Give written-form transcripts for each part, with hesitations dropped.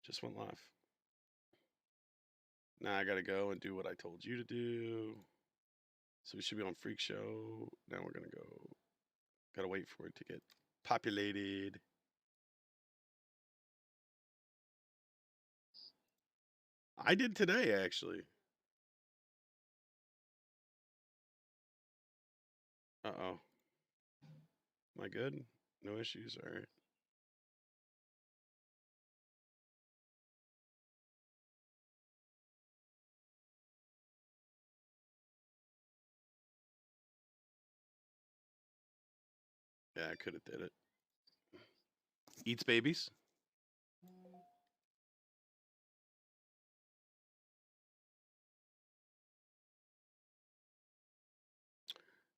Just went live. Now I gotta go and do what I told you to do. So we should be on Freak Show. Now we're gonna go. Gotta wait for it to get populated. I did today, actually. Uh-oh. Am I good? No issues? All right. Yeah, I could have did it. Eats babies.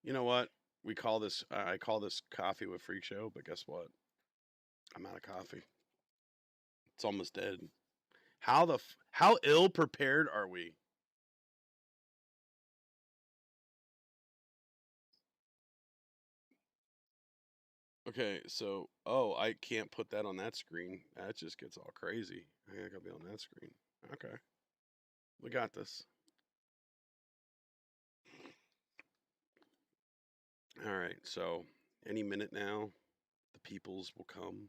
You know what? We call this. I call this coffee with Freak Show, but guess what? I'm out of coffee. It's almost dead. How ill prepared are we? Okay, so I can't put that on that screen. That just gets all crazy. I gotta be on that screen. Okay, we got this. All right, so any minute now, the peoples will come.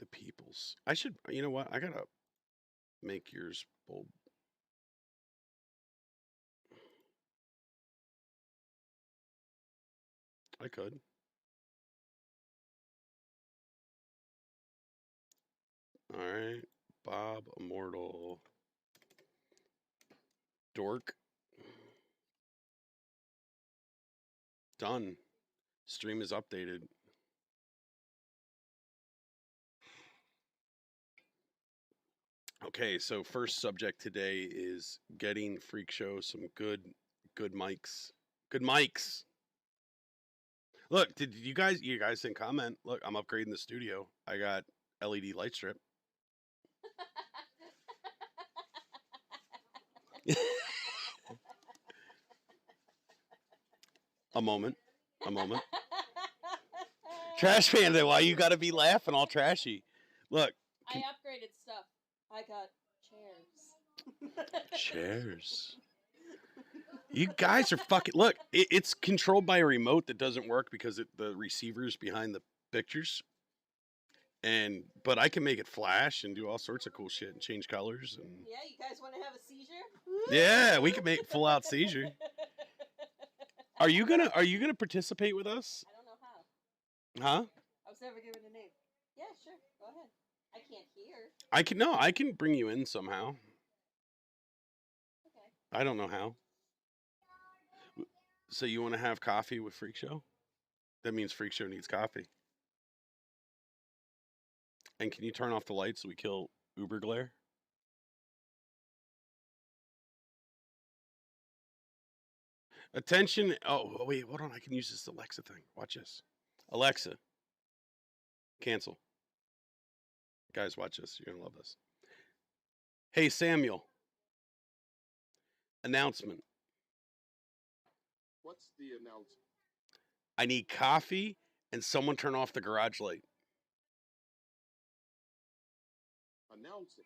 The peoples. I should. You know what? I gotta make yours bold. I could. All right, Bob Immortal. Dork. Done. Stream is updated. Okay, so first subject today is getting Freak Show some good mics. Good mics. Look, did you guys didn't comment. Look, I'm upgrading the studio. I got LED light strip. A moment. Trash Panda, why you gotta be laughing all trashy? Look. I upgraded stuff. I got chairs. Chairs. You guys are fucking. Look, it's controlled by a remote that doesn't work because the receiver's behind the pictures. But I can make it flash and do all sorts of cool shit and change colors and. Yeah, you guys want to have a seizure? Yeah, we can make full out seizure. Are you gonna participate with us? I don't know how. Huh? I was never given a name. Yeah, sure. Go ahead. I can't hear. I can bring you in somehow. Okay. I don't know how. So you want to have coffee with Freak Show? That means Freak Show needs coffee. And can you turn off the lights so we kill Uber glare? Attention. Oh, wait, hold on. I can use this Alexa thing. Watch this. Alexa, cancel. Guys, watch this. You're going to love this. Hey, Samuel. Announcement. What's the announcement? I need coffee and someone turn off the garage light. Announcing.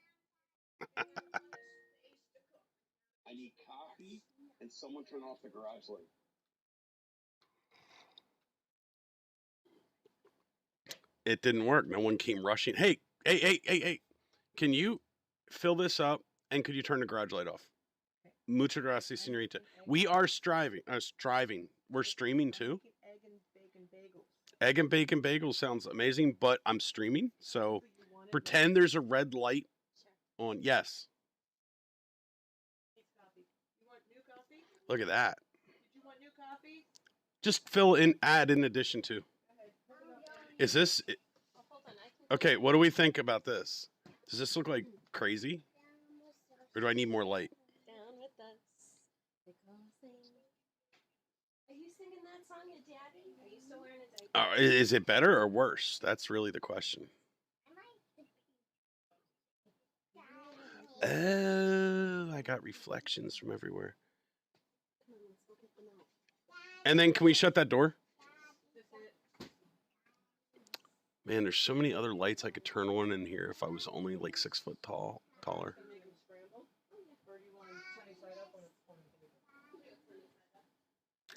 I need coffee and someone turn off the garage light. It didn't work. No one came rushing. Hey. Can you fill this up and could you turn the garage light off? Muchas gracias, señorita. We are striving. We're streaming too. Egg and bacon bagels. Egg and bacon bagels sounds amazing, but I'm streaming, so pretend there's a red light on. Yes. It's coffee. You want new coffee? Look at that. Did you want new coffee? Just fill in, add in addition to. Is this Oh, hold on. I can okay? What do we think about this? Does this look like crazy, or do I need more light? down with us. Are you singing that song, your daddy? Are you still wearing a diaper? Is it better or worse? That's really the question. Oh, I got reflections from everywhere. Come on, let's go get them out. And then can we shut that door? This is it. Man, there's so many other lights I could turn on in here if I was only like 6 foot taller.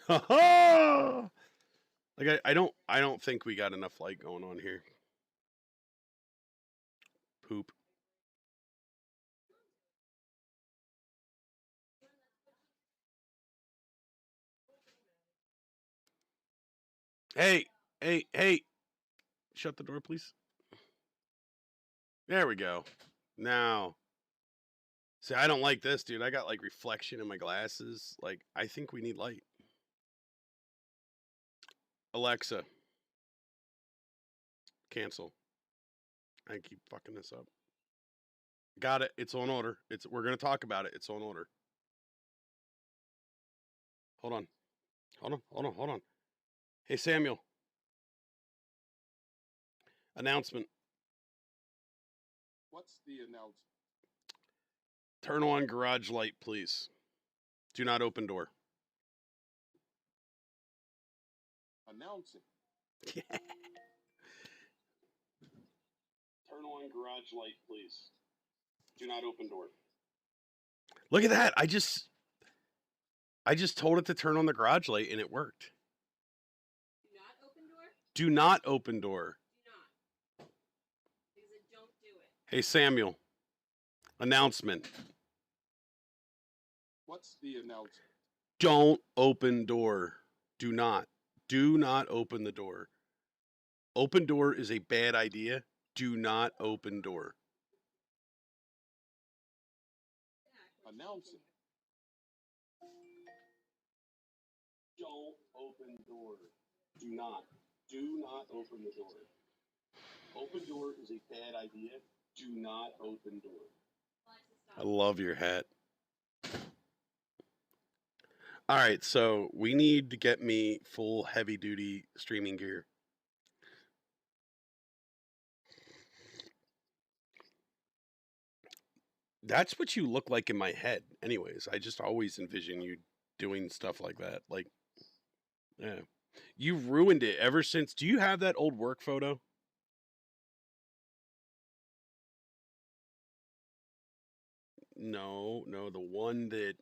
Ha ha! Like I don't think we got enough light going on here. Poop. Hey, hey. Shut the door, please. There we go. Now, see, I don't like this, dude. I got like reflection in my glasses. Like, I think we need light. Alexa, cancel. I keep fucking this up. Got it. It's on order. We're gonna talk about it. It's on order. Hold on. Hey, Samuel. Announcement. What's the announcement? Turn on garage light, please. Do not open door. Announcing. Turn on garage light, please. Do not open door. Look at that. I just told it to turn on the garage light and it worked. Do not open door? Do not open door. Do not. Because it don't do it. Hey, Samuel. Announcement. What's the announcement? Don't open door. Do not open the door. Open door is a bad idea. Do not open door. Announcing. Don't open door. Do not open the door. Open door is a bad idea. Do not open door. I love your hat. All right, so we need to get me full heavy duty streaming gear. That's what you look like in my head, anyways. I just always envision you doing stuff like that. Like, yeah. You ruined it ever since. Do you have that old work photo? No, the one that.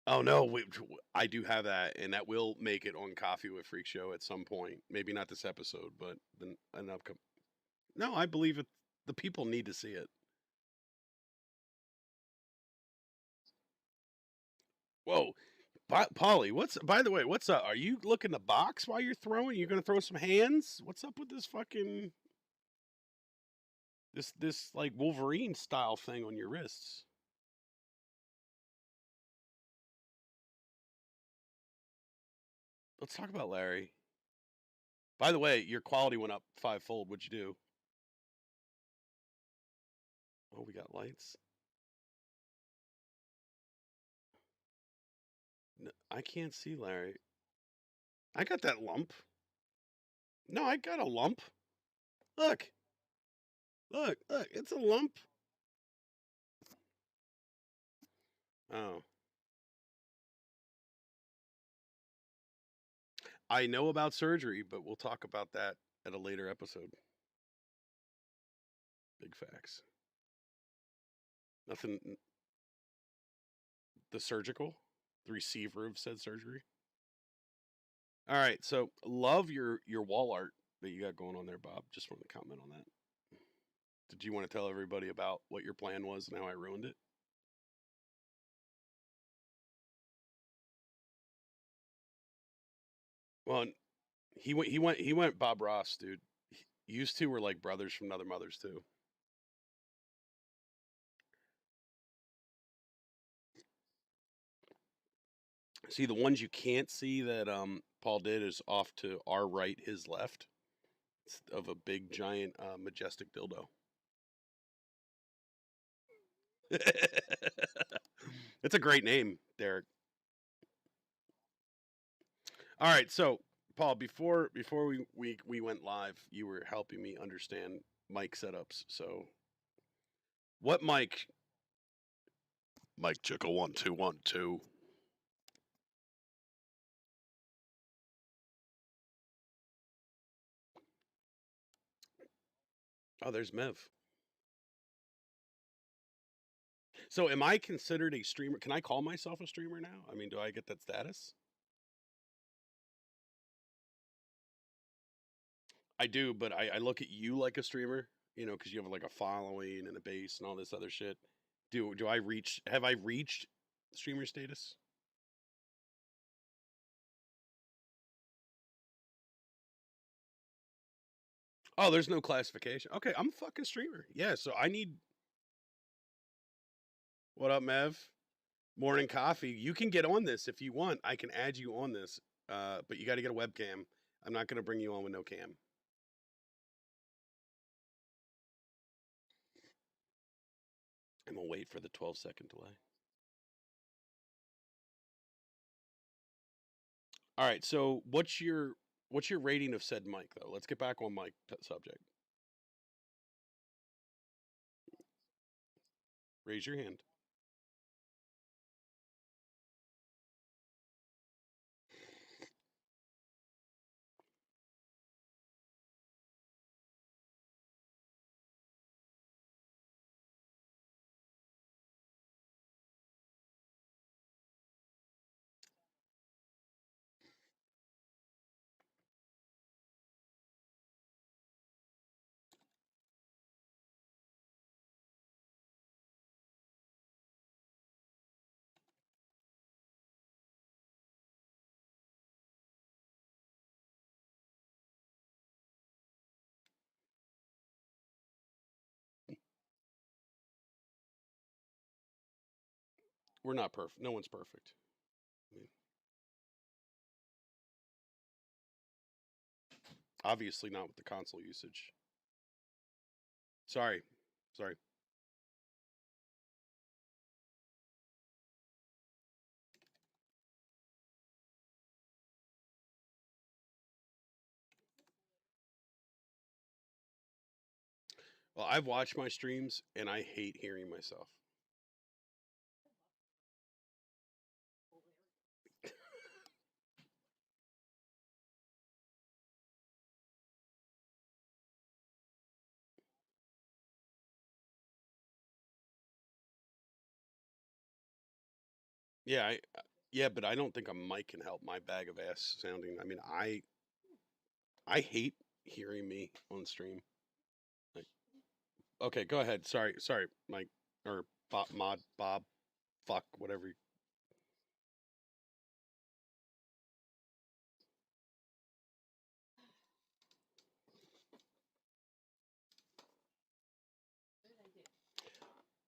Oh no, I do have that, and that will make it on Coffee with Freak Show at some point. Maybe not this episode, but an upcoming. No, I believe it. The people need to see it. Whoa, Polly, by the way? What's up? Are you looking to box while you're throwing? You're gonna throw some hands? What's up with this fucking this like Wolverine style thing on your wrists? Let's talk about Larry. By the way, your quality went up 5-fold. What'd you do? Oh, we got lights. No, I can't see Larry. I got that lump. No, I got a lump. Look. Look, it's a lump. Oh. I know about surgery, but we'll talk about that at a later episode. Big facts. Nothing. The surgical? The receiver of said surgery? All right, so love your wall art that you got going on there, Bob. Just wanted to comment on that. Did you want to tell everybody about what your plan was and how I ruined it? Well, he went Bob Ross, dude. Used to were like brothers from other mothers too. See, the ones you can't see that Paul did is off to our right, his left, of a big giant majestic dildo. It's a great name, Derek. All right, so Paul, before we went live, you were helping me understand mic setups. So, what mic? Mic check a 1 2 1 2. Oh, there's Mev. So am I considered a streamer? Can I call myself a streamer now? I mean, do I get that status? I do, but I look at you like a streamer, you know, because you have like a following and a base and all this other shit. Do I reach? Have I reached streamer status? Oh, there's no classification. Okay, I'm a fucking streamer. Yeah, so I need. What up, Mev? Morning coffee. You can get on this if you want. I can add you on this, but you got to get a webcam. I'm not going to bring you on with no cam. I'm gonna wait for the 12-second delay. All right. So what's your rating of said mic though? Let's get back on mic subject. Raise your hand. We're not perfect. No one's perfect. I mean, obviously not with the console usage. Sorry. Sorry. Well, I've watched my streams and I hate hearing myself. Yeah, yeah, but I don't think a mic can help my bag of ass sounding. I mean, I hate hearing me on stream. Like, okay, go ahead. Sorry, Mike or Bob, fuck, whatever.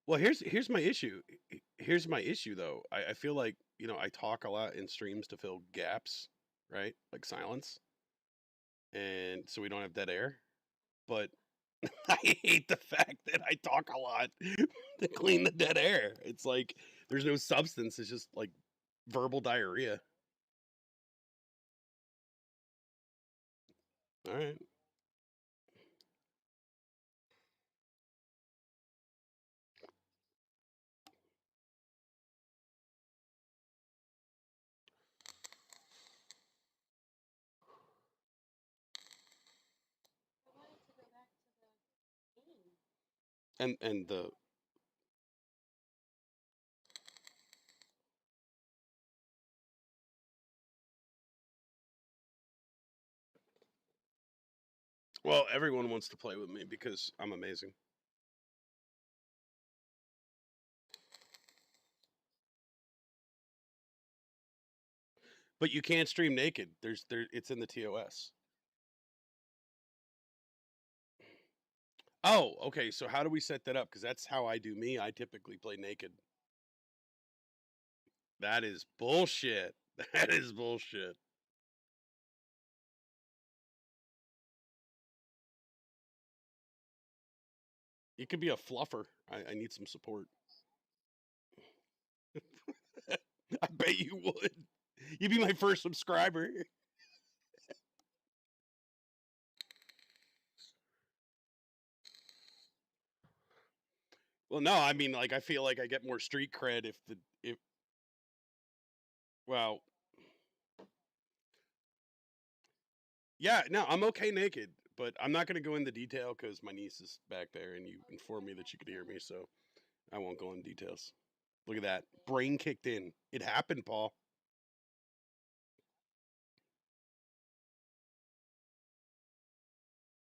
Well, here's my issue. Here's my issue though. I feel like, you know, I talk a lot in streams to fill gaps, right? Like silence. And so we don't have dead air. But I hate the fact that I talk a lot to clean the dead air. It's like there's no substance. It's just like verbal diarrhea. All right. I wanted to go back to the game. And the well, everyone wants to play with me because I'm amazing. But you can't stream naked. It's in the TOS. Oh, okay. So how do we set that up? Because that's how I do me. I typically play naked. That is bullshit. That is bullshit. You could be a fluffer. I need some support. I bet you would. You'd be my first subscriber. Well, no, I mean, like, I feel like I get more street cred if well, yeah, no, I'm okay naked, But I'm not going to go into detail because my niece is back there and you informed me that you could hear me, so I won't go into details. Look at that. Brain kicked in. It happened, Paul.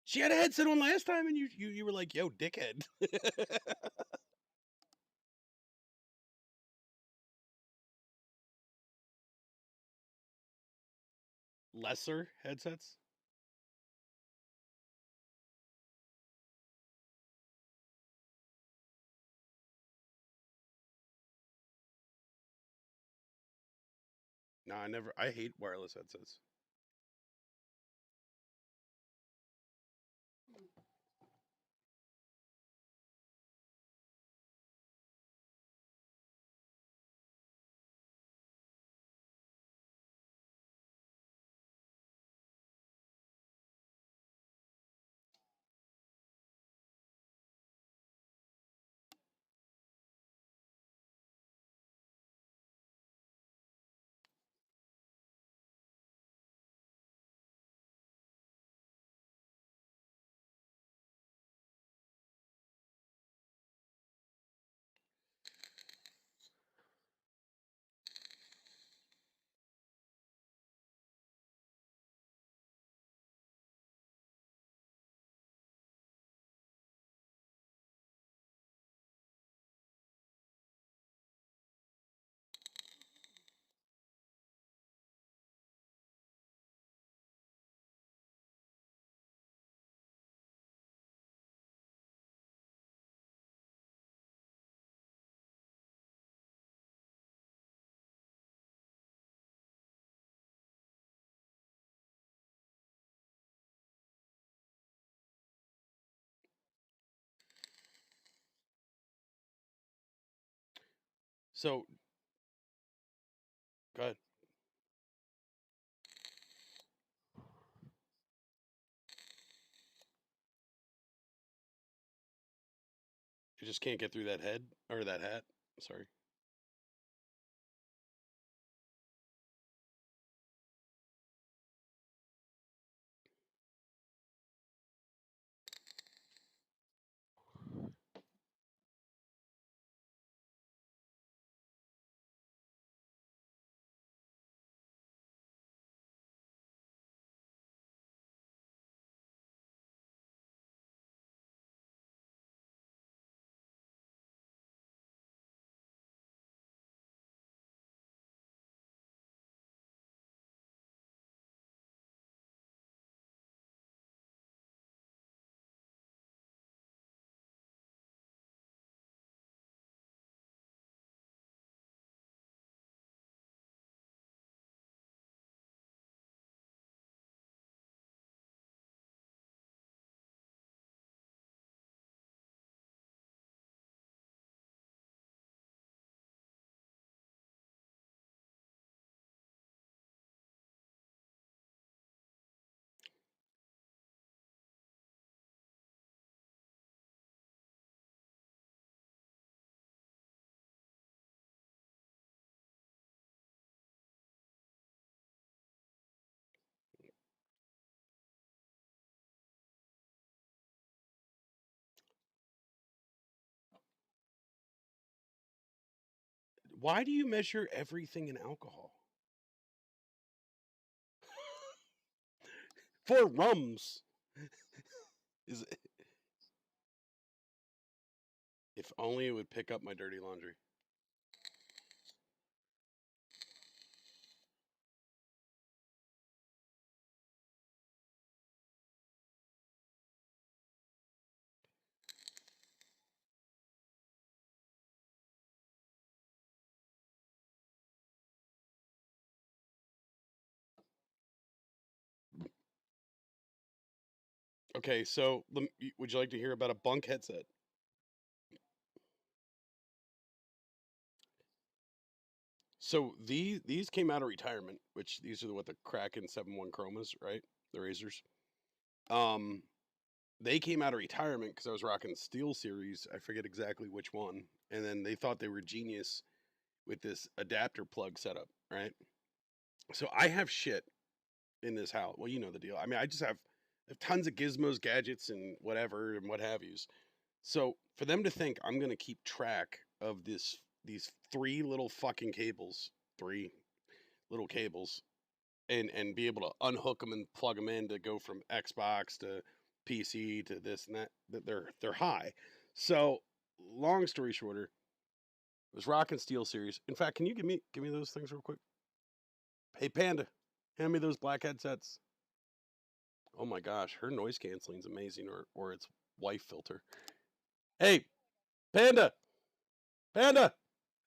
She had a headset on last time and you were like, yo, dickhead. Lesser headsets? No, I hate wireless headsets. So, go ahead. You just can't get through that head or that hat. Sorry. Why do you measure everything in alcohol? For rums. Is it, if only it would pick up my dirty laundry. Okay, so would you like to hear about a bunk headset? So these came out of retirement, which these are what the Kraken 7-1 Chromas, right? The Razors. Um, they came out of retirement because I was rocking Steel Series. I forget exactly which one, and then they thought they were genius with this adapter plug setup, right? So I have shit in this house. Well, you know the deal. I mean, I just have They have tons of gizmos, gadgets, and whatever and what have yous. So for them to think I'm gonna keep track of these three little fucking cables, three little cables, and be able to unhook them and plug them in to go from Xbox to PC to this and that, they're high. So long story shorter, it was Rock and Steel series. In fact, can you give me those things real quick? Hey Panda, hand me those black headsets. Oh my gosh, her noise canceling is amazing, or it's wife filter. Hey, Panda, Panda,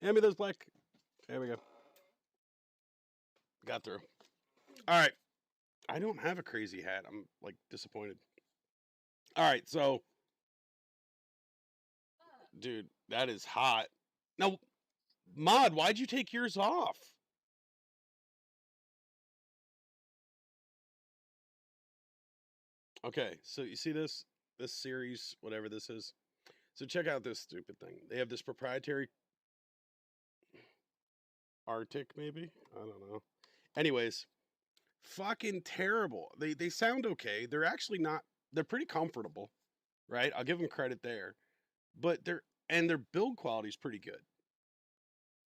hand me those black. There we go. Got through. All right. I don't have a crazy hat. I'm like disappointed. All right, so dude, that is hot. Now, Mod, why'd you take yours off? Okay, so you see this series, whatever this is. So check out this stupid thing. They have this proprietary Arctic, maybe? I don't know. Anyways, fucking terrible. They sound okay. They're actually not. They're pretty comfortable, right? I'll give them credit there. But their build quality is pretty good.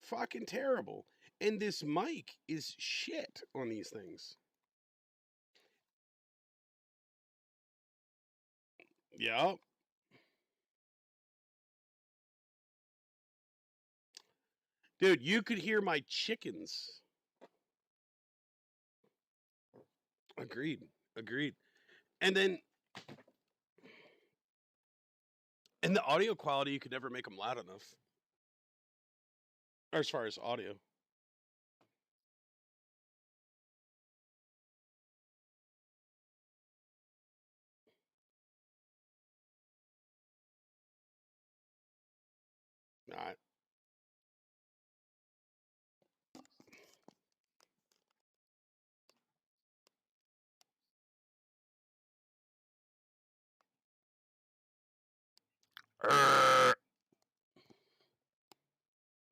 Fucking terrible. And this mic is shit on these things. Yep. Dude, you could hear my chickens. Agreed. Agreed. And then and the audio quality, you could never make them loud enough. Or as far as audio. Not.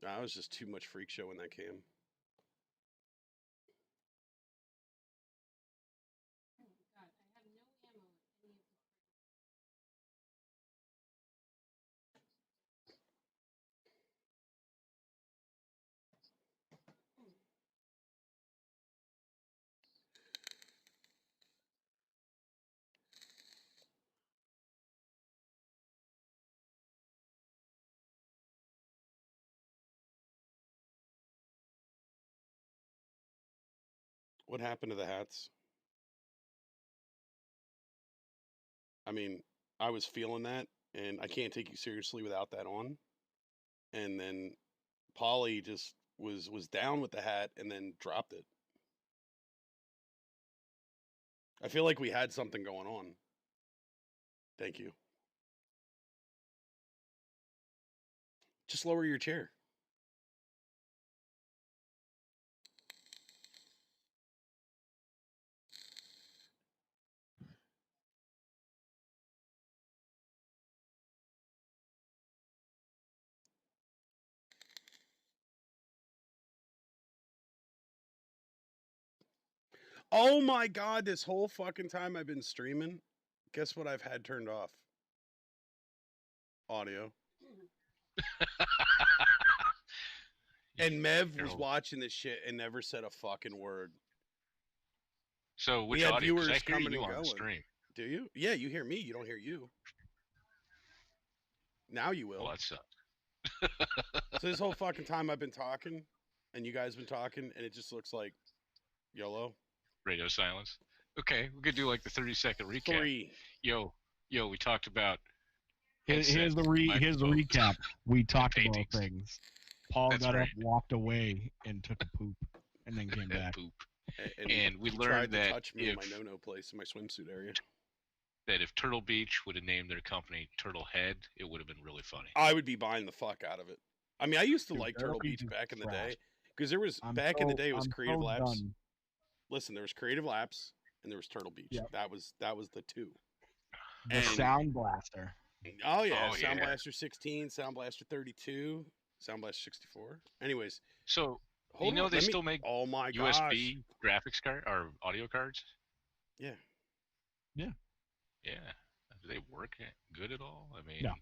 That was just too much freak show when that came. Oh god, I have no ammo in any of the What happened to the hats? I mean, I was feeling that, and I can't take you seriously without that on. And then Polly just was down with the hat and then dropped it. I feel like we had something going on. Thank you. Just lower your chair. Oh my god, this whole fucking time I've been streaming, guess what I've had turned off? Audio. And Mev was watching this shit and never said a fucking word. So We which had audio? 'Cause viewers I hear coming you and on the going. stream. Do you? Yeah, you hear me. You don't hear you. Now you will. Well, that sucks. So this whole fucking time I've been talking, and you guys been talking, and it just looks like YOLO. Radio silence. Okay, we could do like the 30-second recap. 3. Yo, we talked about. Here's the microphones, recap. We talked about paintings. things. Paul That's got right. up, walked away, and took a poop, and then came back. Poop. And we he learned tried to that touch me in if my no-no place in my swimsuit area. that if Turtle Beach would have named their company Turtle Head, it would have been really funny. I would be buying the fuck out of it. I mean, I used to Dude, like Turtle Turtle Beach Beach is back in the trash. day because there was I'm back in the day it was I'm Creative so Labs. done. Listen, there was Creative Labs and there was Turtle Beach. Yep. That was the two. The And- Sound Blaster. Oh yeah, Oh, Sound yeah. Blaster 16, Sound Blaster 32, Sound Blaster 64. Anyways, So hold know on, they let me- still make Oh my gosh. USB graphics card or audio cards? Yeah. Yeah. Yeah. Do they work good at all? I mean, No.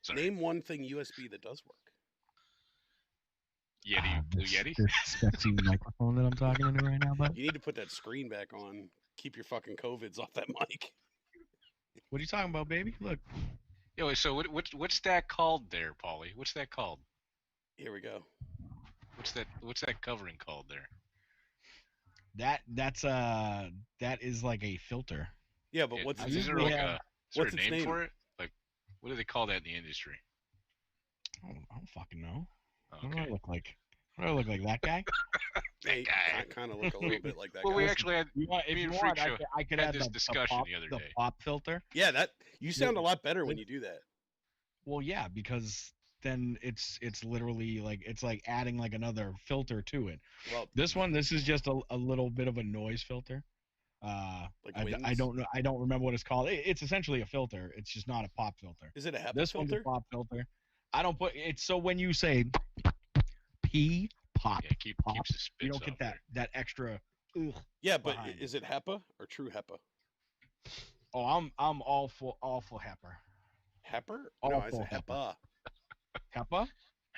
Sorry. Name one thing USB that does work. Blue Yeti. This sexy microphone that I'm talking into right now, bud. You need to put that screen back on. Keep your fucking COVIDs off that mic. What are you talking about, baby? Look. Yo, so what's that called there, Paulie? What's that called? Here we go. What's that covering called there? That is like a filter. Yeah, but what's is its there name? like a What's its name? for it? Like, what do they call that in the industry? I don't fucking know. Okay. What do I look like? What do I look like? That guy? Hey, guy. I kind of look a little bit like that Well, guy. we actually had If me you and want, Freak Show I could had add this the discussion pop, the other day. pop filter. Yeah, that you sound a lot better when you do that. Well, yeah, because then it's literally like it's like adding like another filter to it. Well, This is just a little bit of a noise filter. like I winds? don't know. I don't remember what it's called. It's essentially a filter. It's just not a pop filter. Is it a HEPA This filter? one's a pop filter. I don't put it's so when you say P pop, Yeah, keeps the spits you don't get off that extra. Ugh. Yeah, but behind is it HEPA or true HEPA? Oh, I'm all for HEPA. HEPA? All No, I full said HEPA. HEPA?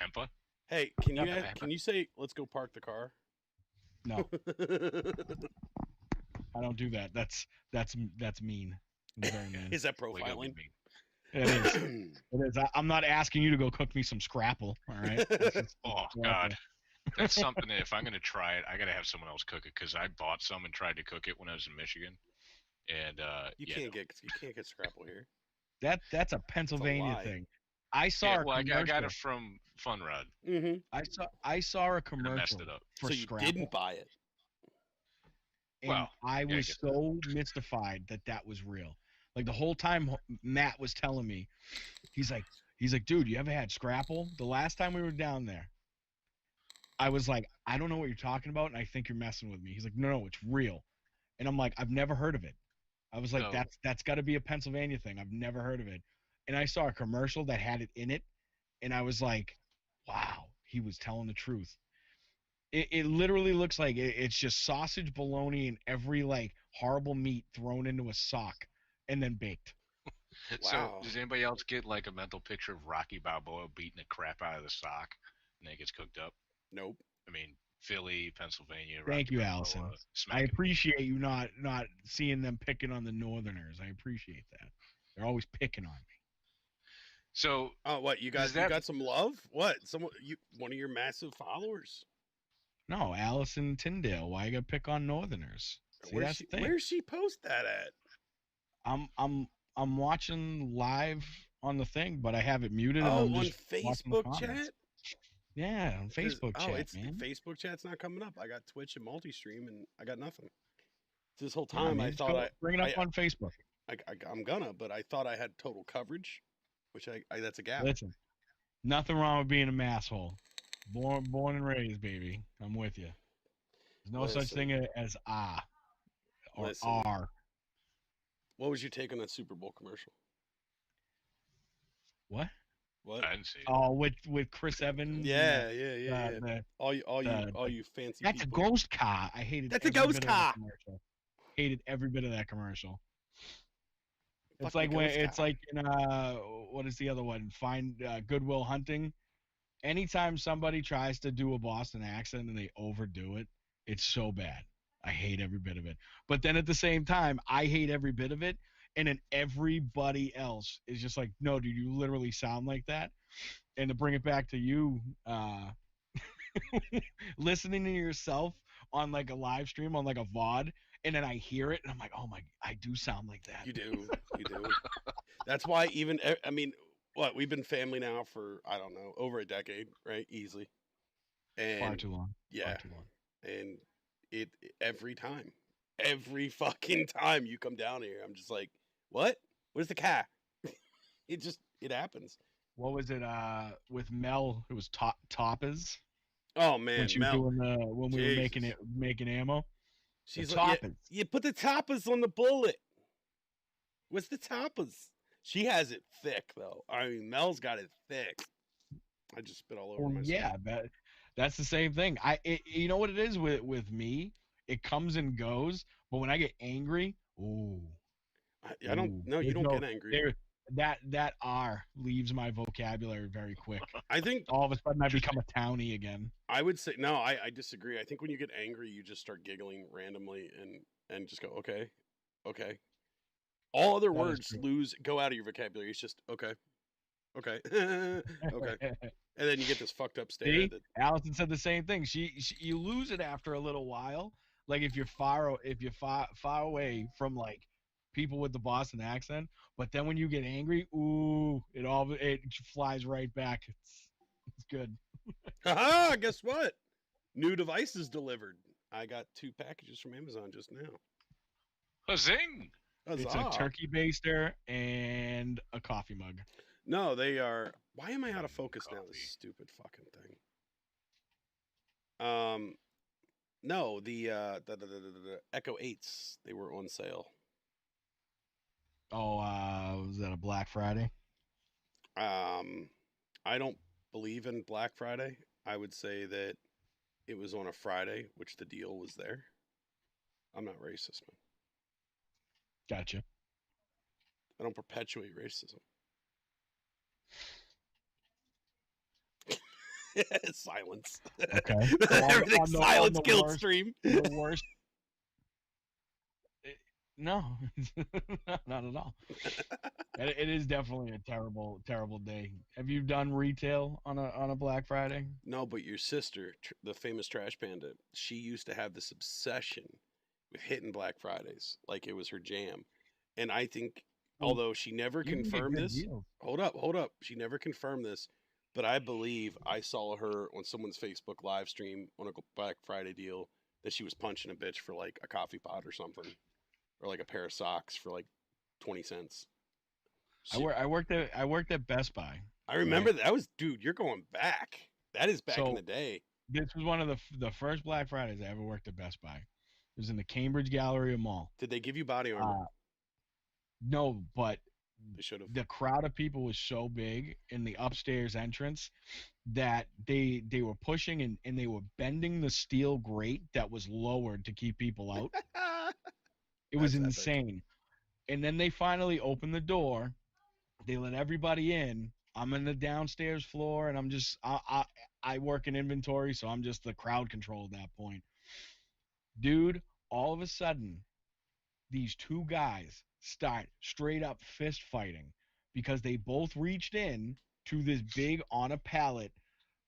Hempa? Hey, can you say let's go park the car? No, I don't do that. That's mean. It's very mean. Is that Wake up with profiling? me. It is. It is. I'm not asking you to go cook me some scrapple. All right. Oh God, that's something that if I'm gonna try it, I gotta have someone else cook it because I bought some and tried to cook it when I was in Michigan, and You can't get scrapple here. That's a Pennsylvania lie. thing. I saw Yeah, a well, I commercial. got it from Fun Rod. Mm-hmm. I saw a I commercial messed it up. for So you Scrapple, didn't buy it. and Well, I yeah, I was get so mystified that was real. Like the whole time Matt was telling me, he's like, dude, you ever had Scrapple? The last time we were down there, I was like, I don't know what you're talking about, and I think you're messing with me. He's like, no, it's real, and I'm like, I've never heard of it. I was like, No. that's got to be a Pennsylvania thing. I've never heard of it, and I saw a commercial that had it in it, and I was like, wow, he was telling the truth. It literally looks like it's just sausage, bologna, and every like horrible meat thrown into a sock and then baked. So, Wow. does anybody else get like a mental picture of Rocky Balboa beating the crap out of the sock and then it gets cooked up? Nope. I mean, Philly, Pennsylvania. Thank Rocky you, Balboa, Allison. I smacking appreciate you not seeing them picking on the Northerners. I appreciate that. They're always picking on me. So, Oh, what you got? Is that- You got some love? What? One of your massive followers? No, Allison Tyndale. Why you gotta pick on Northerners? See, that's the thing. Where's she post that at? I'm watching live on the thing, but I have it muted. And Oh, I'm on just watching the Facebook comments. chat. Yeah, on Facebook Oh, chat, it's man. Facebook chat's not coming up. I got Twitch and multi-stream, and I got nothing. This whole Yeah, time man, I just thought go bring it up on Facebook. I'm gonna, but I thought I had total coverage, which that's a gap. Listen, nothing wrong with being a masshole. Born and raised, baby. I'm with you. There's no such Listen. thing as or Listen. R. What was your take on that Super Bowl commercial? What? What? I didn't see it. Oh, with Chris Evans. Yeah. the- All you fancy That's people. a ghost car. I hated. That's a every ghost bit of car. that commercial. Hated every bit of that commercial. It's Fucking like when ghost it's car. like in what is the other one? Find Goodwill Hunting. Anytime somebody tries to do a Boston accent and they overdo it, it's so bad. I hate every bit of it. But then at the same time, I hate every bit of it, and then everybody else is just like, no, dude, you literally sound like that. And to bring it back to you, listening to yourself on like a live stream on like a VOD, and then I hear it, and I'm like, oh my, I do sound like that. You do. That's why I mean, we've been family now for I don't know over a decade, right? Easily. And Far too long. yeah, Far too long. and every fucking time you come down here, I'm just like, what? Where's the cat? it happens. What was it? With Mel, it was Toppers. Oh man, When she was Mel. doing when we were Jesus. making ammo. She's the like, toppers. you put the toppers on the bullet. What's the toppers? She has it thick though. I mean, Mel's got it thick. I just spit all over Well, myself. yeah, that's the same thing. You know what it is with me? It comes and goes, but when I get angry, Ooh. I don't. Ooh. No, you There's don't no get angry. there. That R leaves my vocabulary very quick. I think All of a sudden, I become a townie again. I would say no. I disagree. I think when you get angry, you just start giggling randomly and just go okay, okay. All other That is words true. go out of your vocabulary. It's just okay, okay, okay, and then you get this fucked up stare See, that Allison said the same thing. You lose it after a little while. Like if you're far away from like people with the Boston accent, but then when you get angry, ooh, it flies right back. It's good. haha, guess what? New devices delivered. I got 2 packages from Amazon just now. Huzzing! It's a Huzzah. turkey baster and a coffee mug. No, they are. Why am I out of focus now? Coffee. This stupid fucking thing. No, the Echo 8s. They were on sale. Oh, was that a Black Friday? I don't believe in Black Friday. I would say that it was on a Friday, which the deal was there. I'm not racist, man. Gotcha. I don't perpetuate racism. Silence. Okay. Everything on silence the killed worst- stream. The worst. No, not at all. It is definitely a terrible, terrible day. Have you done retail on a Black Friday? No, but your sister, the famous Trash Panda, she used to have this obsession with hitting Black Fridays, like it was her jam. And I think, Well, although she never You can get confirmed good this, deals. hold up, she never confirmed this, but I believe I saw her on someone's Facebook live stream on a Black Friday deal that she was punching a bitch for like a coffee pot or something, or like a pair of socks for like 20 cents. I worked at Best Buy. I remember that was, dude, you're going back. That is back in So- the day. This was one of the first Black Fridays I ever worked at Best Buy. It was in the Cambridge Galleria Mall. Did they give you body armor? No, but They should have. the crowd of people was so big in the upstairs entrance that they were pushing and they were bending the steel grate that was lowered to keep people out. It was That's epic. insane. And then they finally opened the door. They let everybody in. I'm in the downstairs floor, and I'm just I work in inventory, so I'm just the crowd control at that point. Dude, all of a sudden, these 2 guys start straight up fist fighting because they both reached in to this big on a pallet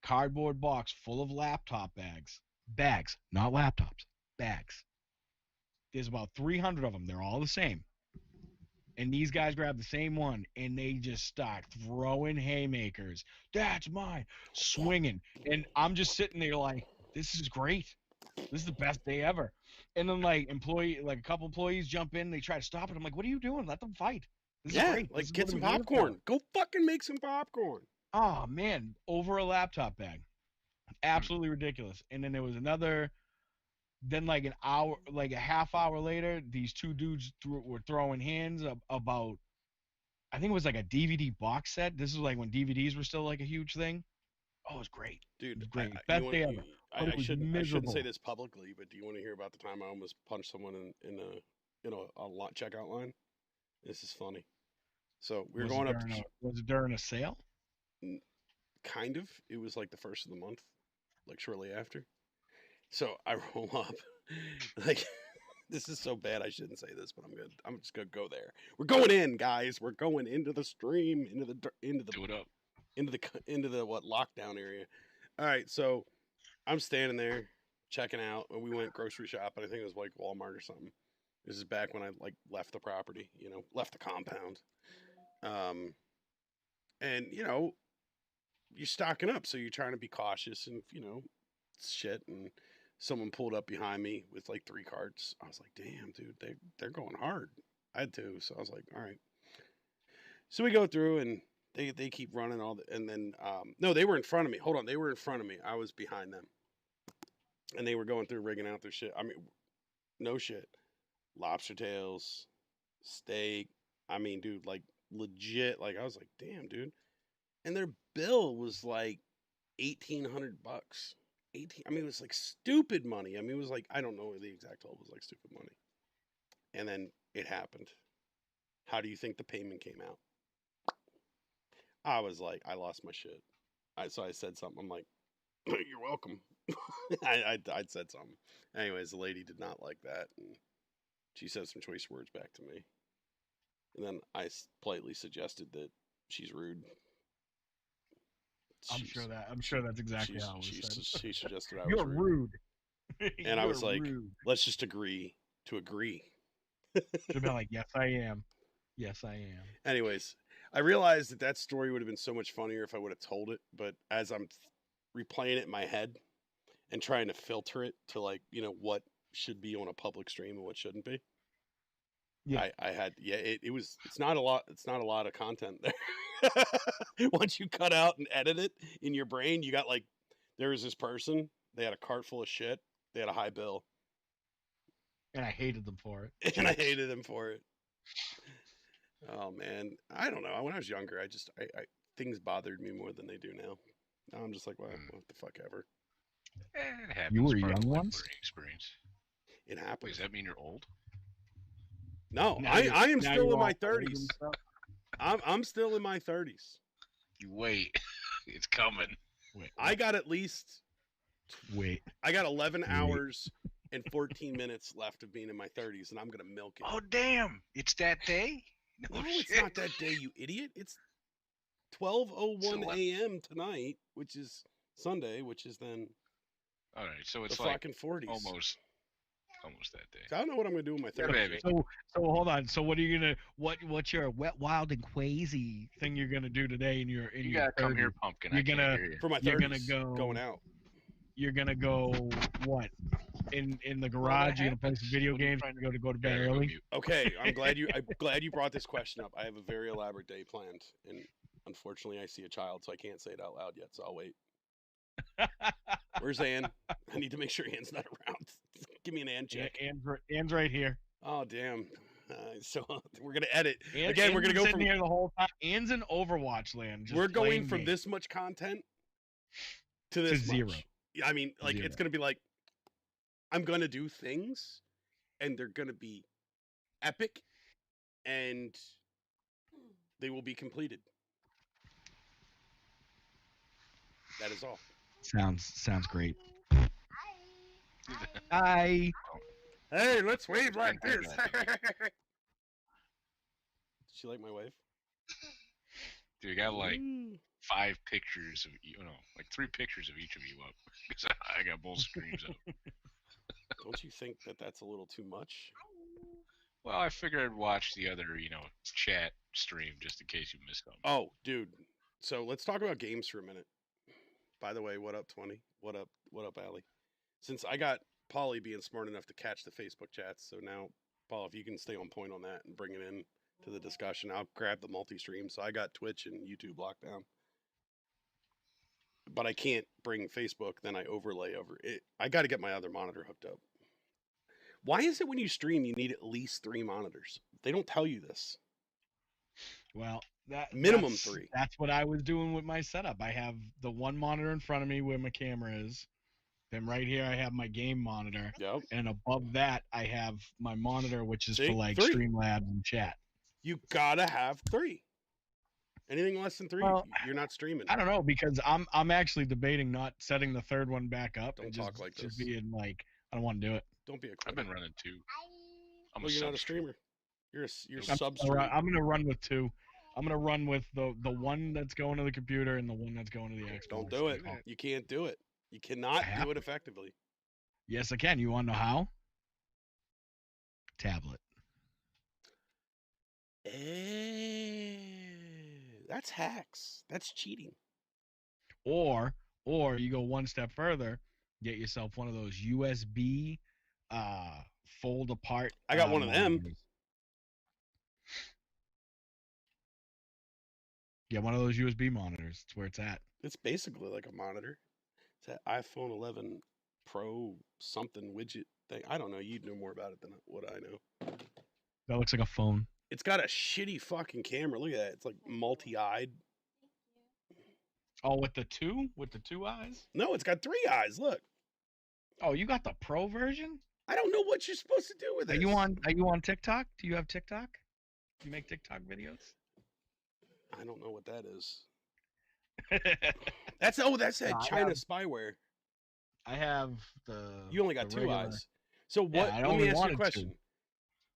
cardboard box full of laptop bags. Bags, not laptops, bags. There's about 300 of them. They're all the same. And these guys grab the same one, and they just start throwing haymakers. That's mine, swinging. And I'm just sitting there like, this is great. This is the best day ever. And then like a couple employees jump in, they try to stop it. I'm like, what are you doing? Let them fight. This is Yeah, great. like This is get what some we're here for. popcorn. Go fucking make some popcorn. Oh man, over a laptop bag. Absolutely ridiculous. And then there was another. Then like an hour, like a half hour later, these 2 dudes were throwing hands about. I think it was like a DVD box set. This is like when DVDs were still like a huge thing. Oh, it was great. Dude, Great. you Best wanna- day ever. I, But it I was shouldn't say miserable. this publicly, but do you want to hear about the time I almost punched someone in a lot checkout line? This is funny. So we were Was it going up during to was it during a sale? kind of. It was like the first of the month, like shortly after. So I roll up, like this is so bad. I shouldn't say this, but I'm just gonna go there. We're going in, guys. We're going into the stream, into the Do it up. into the what lockdown area. All right, so I'm standing there checking out, and we went grocery shopping. I think it was like Walmart or something. This is back when I like left the property, left the compound. And you're stocking up, so you're trying to be cautious and shit. And someone pulled up behind me with like 3 carts. I was like, damn, dude, they're going hard. I had 2, so I was like, all right. So we go through and they keep running and then no, they were in front of me. Hold on, they were in front of me. I was behind them, and they were going through rigging out their shit. I mean, no shit, lobster tails, steak. I mean, dude, like legit. Like I was like, damn, dude. And their bill was like $1,800. 18. I mean, it was like stupid money. I mean, it was like I don't know the exact total. It was like stupid money. And then it happened. How do you think the payment came out? I was like, I lost my shit. So I said something. I'm like, you're welcome. I'd said something. Anyways, the lady did not like that, and she said some choice words back to me. And then I politely suggested that she's rude. I'm sure that's exactly how it was said. She suggested I was You're rude. And I was like, rude. let's just agree to agree. Should be like, yes, I am. Yes, I am. Anyways, I realized that story would have been so much funnier if I would have told it. But as I'm replaying it in my head and trying to filter it to, like, what should be on a public stream and what shouldn't be. Yeah, I had it's not a lot of content there. Once you cut out and edit it in your brain, you got like, there was this person, they had a cart full of shit, they had a high bill. And I hated them for it. And I hated them for it. Oh man, I don't know. When I was younger, I things bothered me more than they do now. Now I'm just like, well, what the fuck ever. It happens. You were part of young the once? learning experience. It Wait, happens. does that mean you're old? No, Now I am now still you're in my all old and 30s. stuff. I'm still in my 30s. You wait. It's coming. Wait, I got at least wait. I got 11 hours and 14 minutes left of being in my 30s, and I'm gonna milk it. Oh damn! It's that day. No, shit. it's not that day, you idiot. It's 12:01 a.m. tonight, which is Sunday, which is then All right, so the it's like fucking 40s. almost that day. So I don't know what I'm gonna do with my Yeah, 30s. baby. So hold on. So what are you gonna what's your wet, wild, and crazy thing you're gonna do today in your You gotta come here, pumpkin. You're I can't gonna- hear you. For my 30s, You're gonna go- going out. You're gonna go what? In the garage, you're gonna play some video What are you games. trying to You're gonna go to Yeah, bed go early. mute. Okay, I'm glad you brought this question up. I have a very elaborate day planned, and unfortunately, I see a child, so I can't say it out loud yet. So I'll wait. Where's Ann? I need to make sure Ann's not around. Give me an Ann check. Ann's right here. Oh damn! So we're gonna edit Ann, again. We're Ann's gonna go sitting from here the whole time. Ann's in Overwatch land. Just we're going playing from games. this much content to this zero. much. I mean, like Zero. it's gonna be like I'm gonna do things, and they're gonna be epic, and they will be completed. That is all. Sounds great. Hi. Hey, let's wave like Can't this. do that. Did she like my wave? Dude, you got like Mm. 5 pictures of like 3 pictures of each of you up because I got both screens up. Don't you think that that's a little too much? Well, I figured I'd watch the other, chat stream just in case you missed them. Oh, dude. So let's talk about games for a minute. By the way, what up, 20? What up, Allie? Since I got Polly being smart enough to catch the Facebook chats, so now, Paul, if you can stay on point on that and bring it in to the discussion, I'll grab the multi-stream. So I got Twitch and YouTube locked down. But I can't bring Facebook, then I overlay over it. I got to get my other monitor hooked up. Why is it when you stream, you need at least 3 monitors? They don't tell you this. Well, Minimum that's 3. That's what I was doing with my setup. I have the one monitor in front of me where my camera is. Then right here I have my game monitor, Yep. and above that I have my monitor, which is See? for like 3. Streamlabs and chat. You gotta have 3. Anything less than 3, Well, you're not streaming. I don't know, because I'm actually debating not setting the third one back up. Don't and talk like just this. being like, I don't want to do it. Don't be a I've quitter. been running 2. I'm Well, a you're not a sub-streamer. streamer. You're I'm sub gonna run- streamer. I'm gonna run with 2. I'm gonna run with the one that's going to the computer and the one that's going to the Xbox. Don't do it. do that. You can't do it. You cannot I have do it effectively. Yes, I can. You want to know how? Tablet. That's hacks. That's cheating. Or you go one step further, get yourself one of those USB fold apart. I got one of them. monitors. Get one of those USB monitors. It's where it's at. It's basically like a monitor. It's that iPhone 11 Pro something widget thing. I don't know. You'd know more about it than what I know. That looks like a phone. It's got a shitty fucking camera. Look at that. It's like multi-eyed. Oh, with the two eyes? No, it's got 3 eyes. Look. Oh, you got the Pro version? I don't know what you're supposed to do with Are this. you on TikTok? Do you have TikTok? You make TikTok videos? I don't know what that is. That's that I China have- spyware. I have the. You only got the two regular- eyes. So what? Yeah, I let only me ask you a wanted question. two.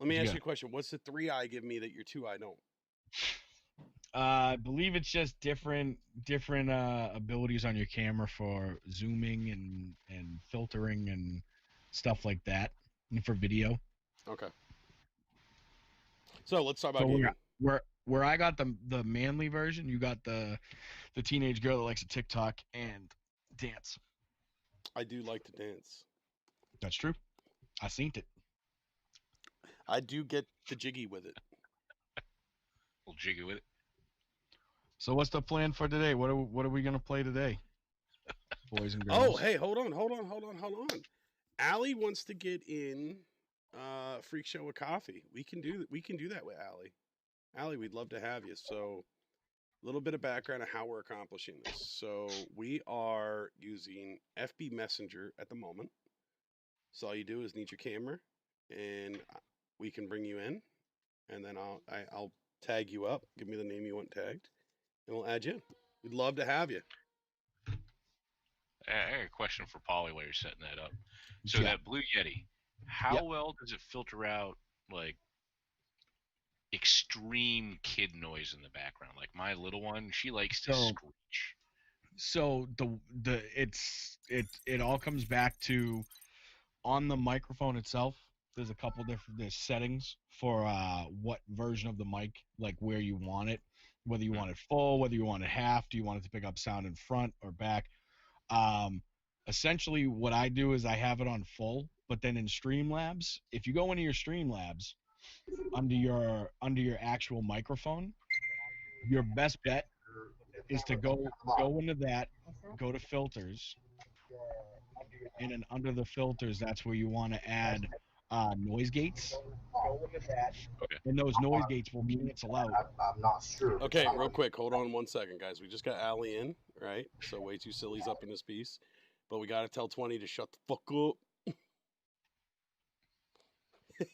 Let me What you ask you got? a question. What's the 3-eye give me that your 2-eye don't? I believe it's just different abilities on your camera for zooming and filtering and stuff like that, and for video. Okay. So let's talk about So gaming. where I got the manly version, you got the teenage girl that likes to TikTok and dance. I do like to dance. That's true. I seen it. I do get the jiggy with it. We'll jiggy with it. So what's the plan for today? What are we gonna play today, boys and girls? Oh, hey, hold on. Allie wants to get in Freak Show with Coffee. We can do that with Allie. Allie, we'd love to have you. So a little bit of background of how we're accomplishing this. So we are using FB Messenger at the moment. So all you do is need your camera, and we can bring you in, and then I'll tag you up. Give me the name you want tagged, and we'll add you in. We'd love to have you. I got a question for Polly while you're setting that up. So Yeah. that Blue Yeti, how well does it filter out like extreme kid noise in the background? Like my little one, she likes to screech. So it all comes back to on the microphone itself. There's a couple different settings for what version of the mic, like where you want it, whether you want it full, whether you want it half, do you want it to pick up sound in front or back. Essentially what I do is I have it on full, but then in Streamlabs, if you go into your Streamlabs under your actual microphone, your best bet is to go into that, go to filters, and then under the filters, that's where you want to add noise gates. Okay. And those noise gates will cancel out. I'm not sure. Okay, real quick, hold on 1 second, guys. We just got Allie in, right? So way too silly's up in this piece, but we got to tell 20 to shut the fuck up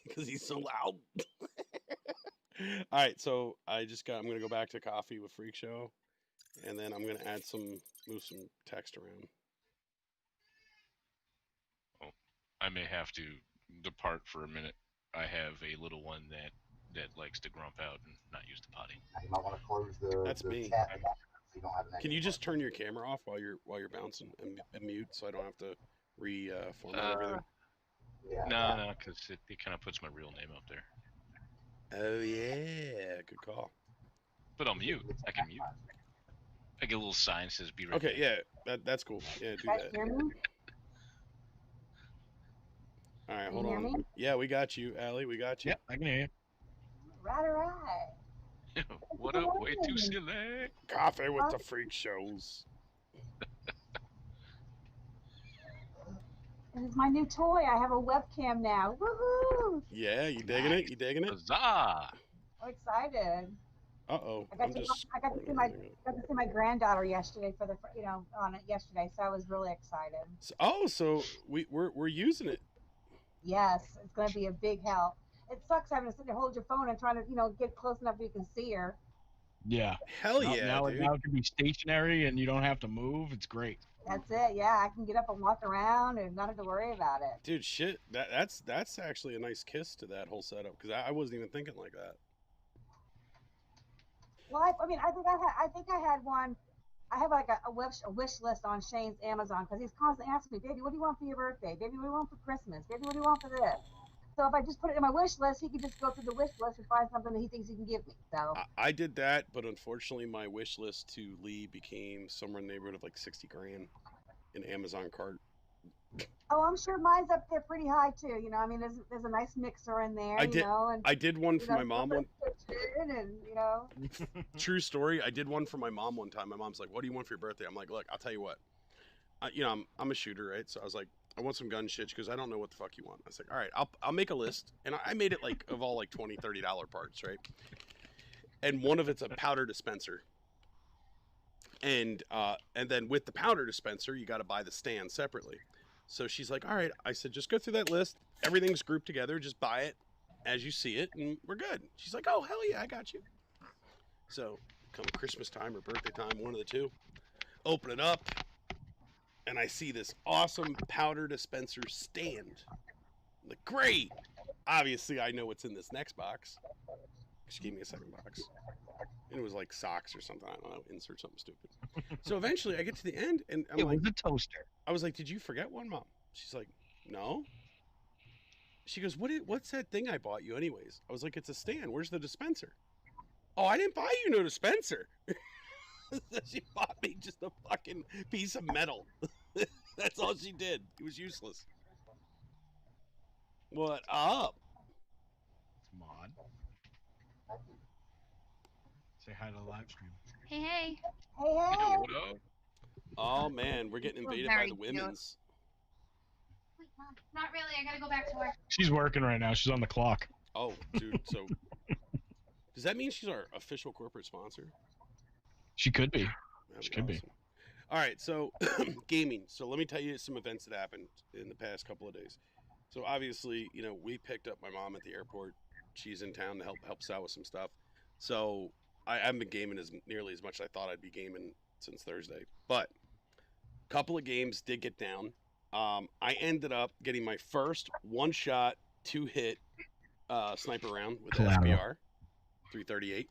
because he's so loud. All right, so I'm gonna go back to Coffee with Freak Show, and then I'm gonna move some text around. I may have to depart for a minute. I have a little one that likes to grump out and not use the potty. You might want to close the That's me. chat if you don't have an Can you extra just turn your camera off while you're bouncing and mute, so I don't have to reformat everything? one. Yeah, No, because it kind of puts my real name up there. Oh yeah, good call. But I'll mute. I can mute. I get a little sign that says "Be right Okay, back." yeah, that's cool. Yeah, do Guys that. hear me? All right, Can hold you hear on. me? Yeah, we got you, Allie. We got you. Yep, I can hear you. Right. What up? Way too silly. Coffee with the Freak Shows. This is my new toy. I have a webcam now. Woohoo! Yeah, you digging it? You digging it? Huzzah! I'm excited. Uh-oh. I got to see my granddaughter yesterday on it yesterday, so I was really excited. So we're using it. Yes, it's going to be a big help. It sucks having to sit there, hold your phone, and trying to get close enough where you can see her. Yeah. Hell yeah, now dude. it can be stationary and you don't have to move. It's great. That's it. Yeah, I can get up and walk around and not have to worry about it. Dude, shit. That's actually a nice kiss to that whole setup, because I wasn't even thinking like that. Well, I think I had one. I have like a wish list on Shane's Amazon because he's constantly asking me, "Baby, what do you want for your birthday? Baby, what do you want for Christmas? Baby, what do you want for this?" So if I just put it in my wish list, he can just go through the wish list and find something that he thinks he can give me. So I did that, but unfortunately, my wish list to Lee became somewhere in the neighborhood of like 60 grand in Amazon cart. oh, I'm sure mine's up there pretty high too. I mean, there's a nice mixer in there. I did one for my mom one. And True story. I did one for my mom one time. My mom's like, "What do you want for your birthday?" I'm like, "Look, I'll tell you what. I'm a shooter, right? So I was like, I want some gun shit because I don't know what the fuck you want." I was like, "All right, I'll make a list," and I made it like of all like $20-$30 parts, right? And one of it's a powder dispenser. And then with the powder dispenser, you got to buy the stand separately. So she's like, all right. I said, just go through that list. Everything's grouped together. Just buy it as you see it, and we're good. She's like, oh, hell yeah, I got you. So come Christmas time or birthday time, one of the two, open it up, and I see this awesome powder dispenser stand. I'm like, great. Obviously, I know what's in this next box. She gave me a second box. And it was like socks or something. I don't know. Insert something stupid. So eventually I get to the end and I'm It like, was a toaster. I was like, did you forget one, Mom? She's like, no. She goes, what's that thing I bought you anyways? I was like, it's a stand. Where's the dispenser? Oh, I didn't buy you no dispenser. She bought me just a fucking piece of metal. That's all she did. It was useless. What up? It's Mod. Say hi to the live stream. Hey, hey. Hey, Yo, hey. what up? Oh man, we're getting We're invaded by very the cute. women's. Wait, Mom. Not really. I gotta go back to work. She's working right now. She's on the clock. Oh, dude, so does that mean she's our official corporate sponsor? She could be. That'd She could be. awesome. All right, so gaming. So let me tell you some events that happened in the past couple of days. So obviously, you know, we picked up my mom at the airport. She's in town to help us out with some stuff. So I haven't been gaming nearly as much as I thought I'd be gaming since Thursday. But a couple of games did get down. I ended up getting my first one-shot, two-hit sniper round with the Collateral. SBR 338.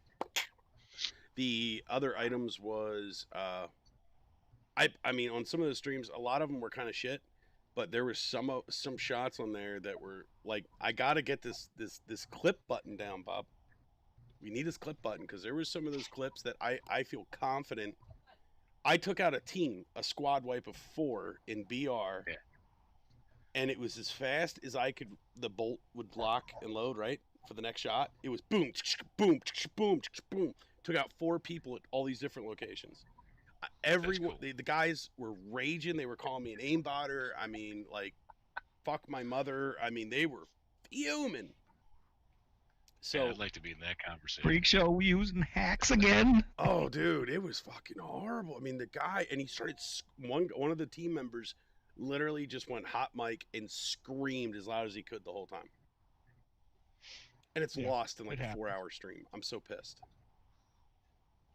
The other items was I mean, on some of the streams, a lot of them were kind of shit, but there was some shots on there that were like, I gotta get this clip button down, Bob. We need this clip button because there was some of those clips that I feel confident. I took out a squad wipe of 4 in BR, Yeah. and it was as fast as I could. The bolt would lock and load right for the next shot. It was boom, boom, boom, boom. Took out 4 people at all these different locations. Everyone, cool. the guys were raging. They were calling me an aimbotter. I mean, like, fuck my mother. I mean, they were fuming. So Yeah, I'd like to be in that conversation. Freak show, we using hacks again. oh, dude, it was fucking horrible. I mean, the guy, and he started, one of the team members literally just went hot mic and screamed as loud as he could the whole time. And it's Yeah, lost in like it a happens. 4-hour stream. I'm so pissed.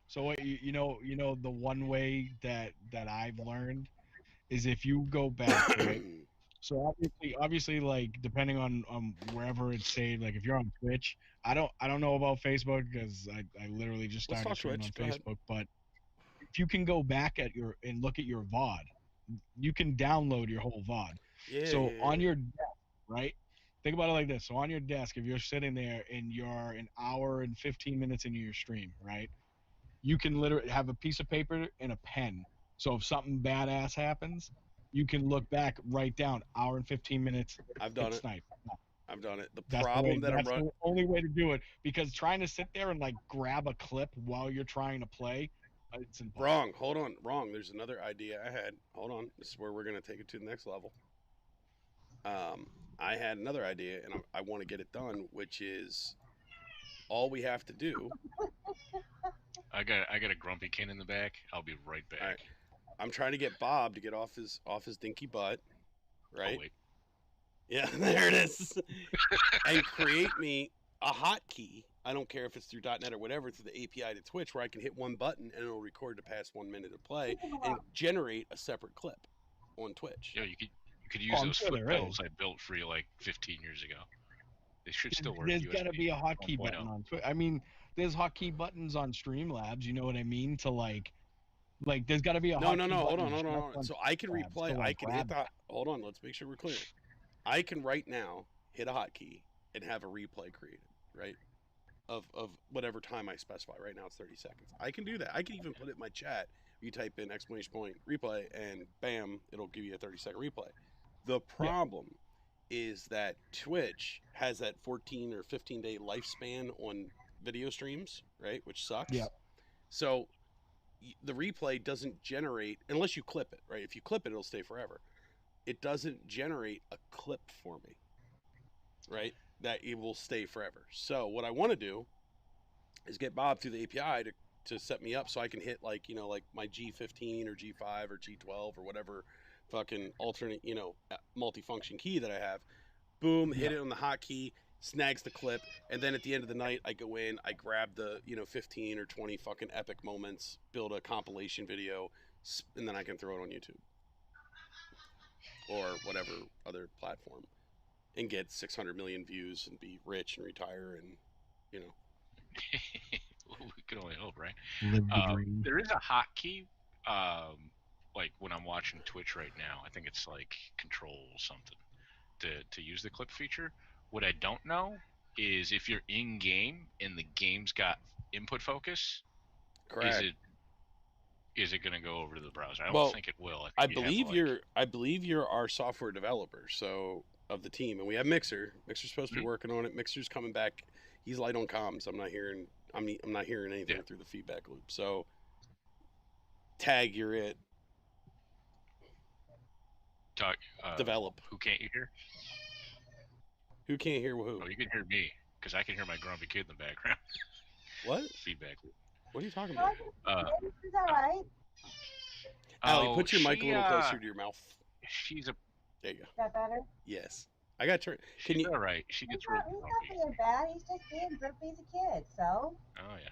So what you know the one way that I've learned is if you go back, right? So obviously, like depending on wherever it's saved, like if you're on Twitch, I don't know about Facebook because I literally just Let's started talk streaming Twitch. on Go ahead. Facebook. But if you can go back and look at your VOD, you can download your whole VOD. Yeah. So on your desk, right? Think about it like this. So on your desk, if you're sitting there and you're an hour and 15 minutes into your stream, right? You can literally have a piece of paper and a pen. So if something badass happens, you can look back, write down hour and 15 minutes. I've done hit it. snipe. I've done it. The That's problem the way, that I'm that's running. the only way to do it because trying to sit there and like grab a clip while you're trying to play, it's impossible. Wrong. Hold on. Wrong. There's another idea I had. Hold on. This is where we're going to take it to the next level. I had another idea, and I want to get it done, which is all we have to do. I got a grumpy kin in the back. I'll be right back. All right. I'm trying to get Bob to get off his dinky butt, right? Oh, wait. Yeah, there it is. And create me a hotkey. I don't care if it's through .NET or whatever, through the API to Twitch, where I can hit one button and it'll record the past 1 minute of play and generate a separate clip on Twitch. Yo, you could use I'm those sure foot there pedals is. I built for you like 15 years ago. They should still work. There's got to USB be a hotkey 1.0. button on Twitch. I mean, there's hotkey buttons on Streamlabs. You know what I mean? To like there's got to be a No, hotkey hold button on. So I can Streamlabs replay. to, I like, can hit grab the. Hold on. Let's make sure we're clear. I can right now hit a hotkey and have a replay created, right? Of whatever time I specify. Right now it's 30 seconds. I can do that. I can even put it in my chat. You type in exclamation point replay and bam, it'll give you a 30-second replay. The problem is that Twitch has that 14 or 15-day lifespan on video streams, right? Which sucks. Yeah. So the replay doesn't generate unless you clip it, right? If you clip it, it'll stay forever. It doesn't generate a clip for me, right? That it will stay forever. So what I want to do is get Bob through the API to set me up so I can hit like my G15 or G5 or G12 or whatever fucking alternate, multifunction key that I have. Boom, hit it on the hotkey, snags the clip, and then at the end of the night, I go in, I grab the 15 or 20 fucking epic moments, build a compilation video, and then I can throw it on YouTube or whatever other platform, and get 600 million views and be rich and retire and We can only hope, right? Live the dream. There is a hotkey, like when I'm watching Twitch right now. I think it's like Control something to use the clip feature. What I don't know is if you're in game and the game's got input focus, correct. Is it going to go over to the browser? I don't Well, think it will. I believe you're our software developer, so of the team, and we have Mixer. Mixer's supposed to be working on it. Mixer's coming back. He's light on comms. I'm not hearing anything through the feedback loop. So, Tag, you're it. Talk. Develop. Who can't you hear? Who can't hear who? Oh, you can hear me because I can hear my grumpy kid in the background. What? Feedback loop. What are you talking about? Is that right? Allie, put your mic a little closer to your mouth. She's a. There you go. Is that better? Yes. I got turned. Can you? All right. She gets real He's grumpy. not being bad. He's just being grumpy as a kid. So. Oh yeah.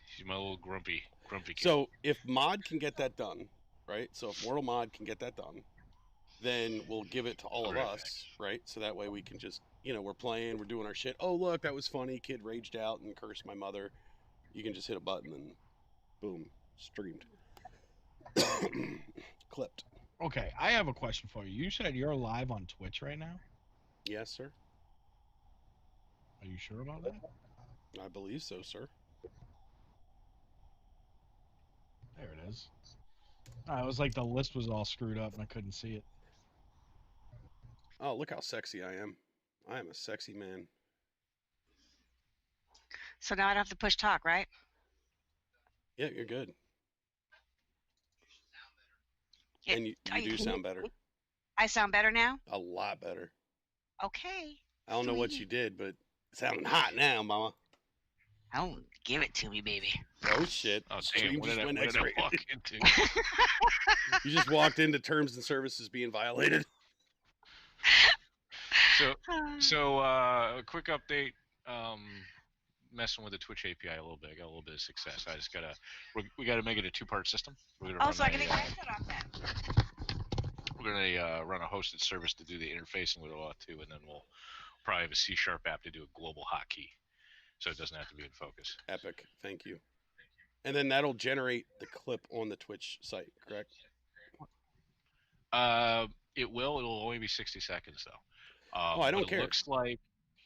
She's my little grumpy kid. So if Mod can get that done, right? So if Mortal Mod can get that done, then we'll give it to all of us, right? So that way we can just, we're playing, we're doing our shit. Oh, look, that was funny. Kid raged out and cursed my mother. You can just hit a button and boom, streamed. Clipped. Okay, I have a question for you. You said you're live on Twitch right now? Yes, sir. Are you sure about that? I believe so, sir. There it is. It was like the list was all screwed up and I couldn't see it. Oh, look how sexy I am. I am a sexy man. So now I don't have to push talk, right? Yeah, you're good. Yeah, And you do sound better. I sound better now? A lot better. Okay. I don't know what you did, but it's sounding hot now, mama. Oh, give it to me, baby. Oh, shit. Oh, damn. Stream What just did went I X-rated. walk into? You just walked into terms and services being violated. So a quick update. Messing with the Twitch API a little bit. I got a little bit of success. I just we gotta make it a two-part system. We're gonna so I can get my headset off then. We're gonna run a hosted service to do the interfacing with OAuth 2, and then we'll probably have a C# app to do a global hotkey, so it doesn't have to be in focus. Epic. Thank you. And then that'll generate the clip on the Twitch site, correct? It will. It'll only be 60 seconds though. I don't care. It looks like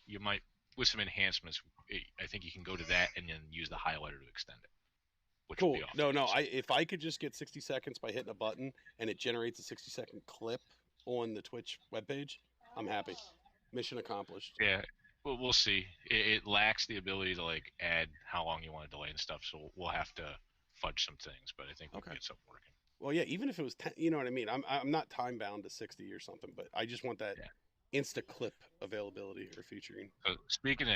you might, with some enhancements, I think you can go to that and then use the highlighter to extend it. Which Cool. would be awesome. No. If I could just get 60 seconds by hitting a button and it generates a 60-second clip on the Twitch webpage, I'm happy. Mission accomplished. Yeah. Well, we'll see. It lacks the ability to like add how long you want to delay and stuff, so we'll have to fudge some things. But I think we can get something working. Well, yeah. Even if it was 10, you know what I mean. I'm not time bound to 60 or something, but I just want that insta clip availability or featuring. So speaking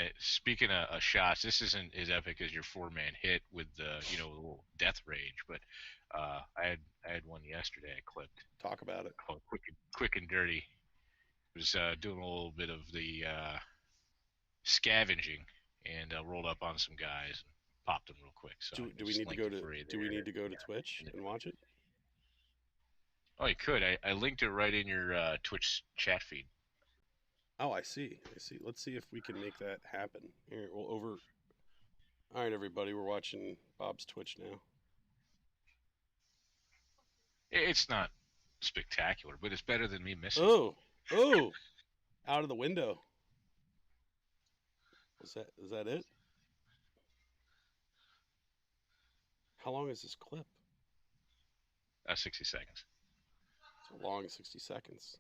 of shots, this isn't as epic as your 4-man hit with the little death rage, but I had one yesterday I clipped. Talk about it. Called quick and dirty. I was doing a little bit of the scavenging and rolled up on some guys and popped them real quick. So do we need to go to Twitch and watch it? Oh, you could. I linked it right in your Twitch chat feed. Oh, I see. Let's see if we can make that happen. Here, All right, everybody, we're watching Bob's Twitch now. It's not spectacular, but it's better than me missing. Oh! Out of the window. Is that it? How long is this clip? 60 seconds. It's a long 60 seconds.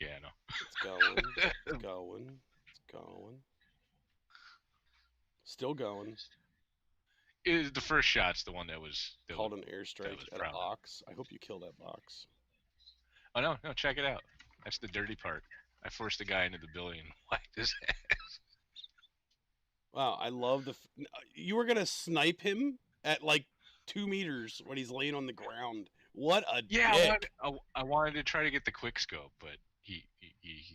Yeah, I know. It's going. It's going. It's going. Still going. The first shot's the one that was called an airstrike at a box. I hope you kill that box. Oh no! Check it out. That's the dirty part. I forced the guy into the building and whacked his ass. Wow, I love you were gonna snipe him at like 2 meters when he's laying on the ground What a Yeah, dick. I wanted to try to get the quick scope, but he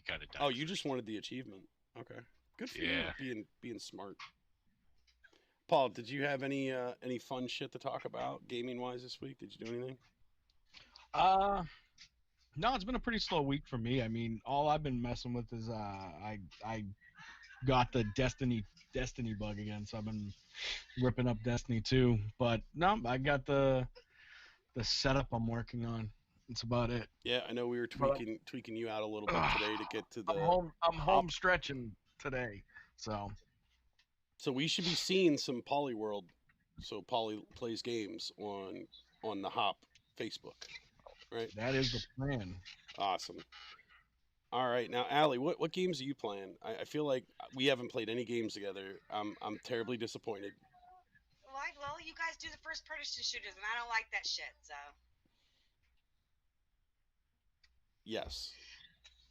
kind of died. Oh, you just wanted the achievement. Okay. Good for Yeah. you, being smart. Paul, did you have any fun shit to talk about gaming wise this week? Did you do anything? No, it's been a pretty slow week for me. I mean, all I've been messing with is I got the Destiny bug again, so I've been ripping up Destiny 2. But no, I got the setup I'm working on. That's about it. Yeah, I know we were But tweaking you out a little bit today to get to the I'm hop. home stretching today, so So we should be seeing some Poly World. So Poly plays games on the Hop Facebook, right? that is the plan. Awesome. All right, now Allie, what games are you playing? I feel like we haven't played any games together. I'm terribly disappointed. Well, you guys do the first person shooters, and I don't like that shit. So, Yes.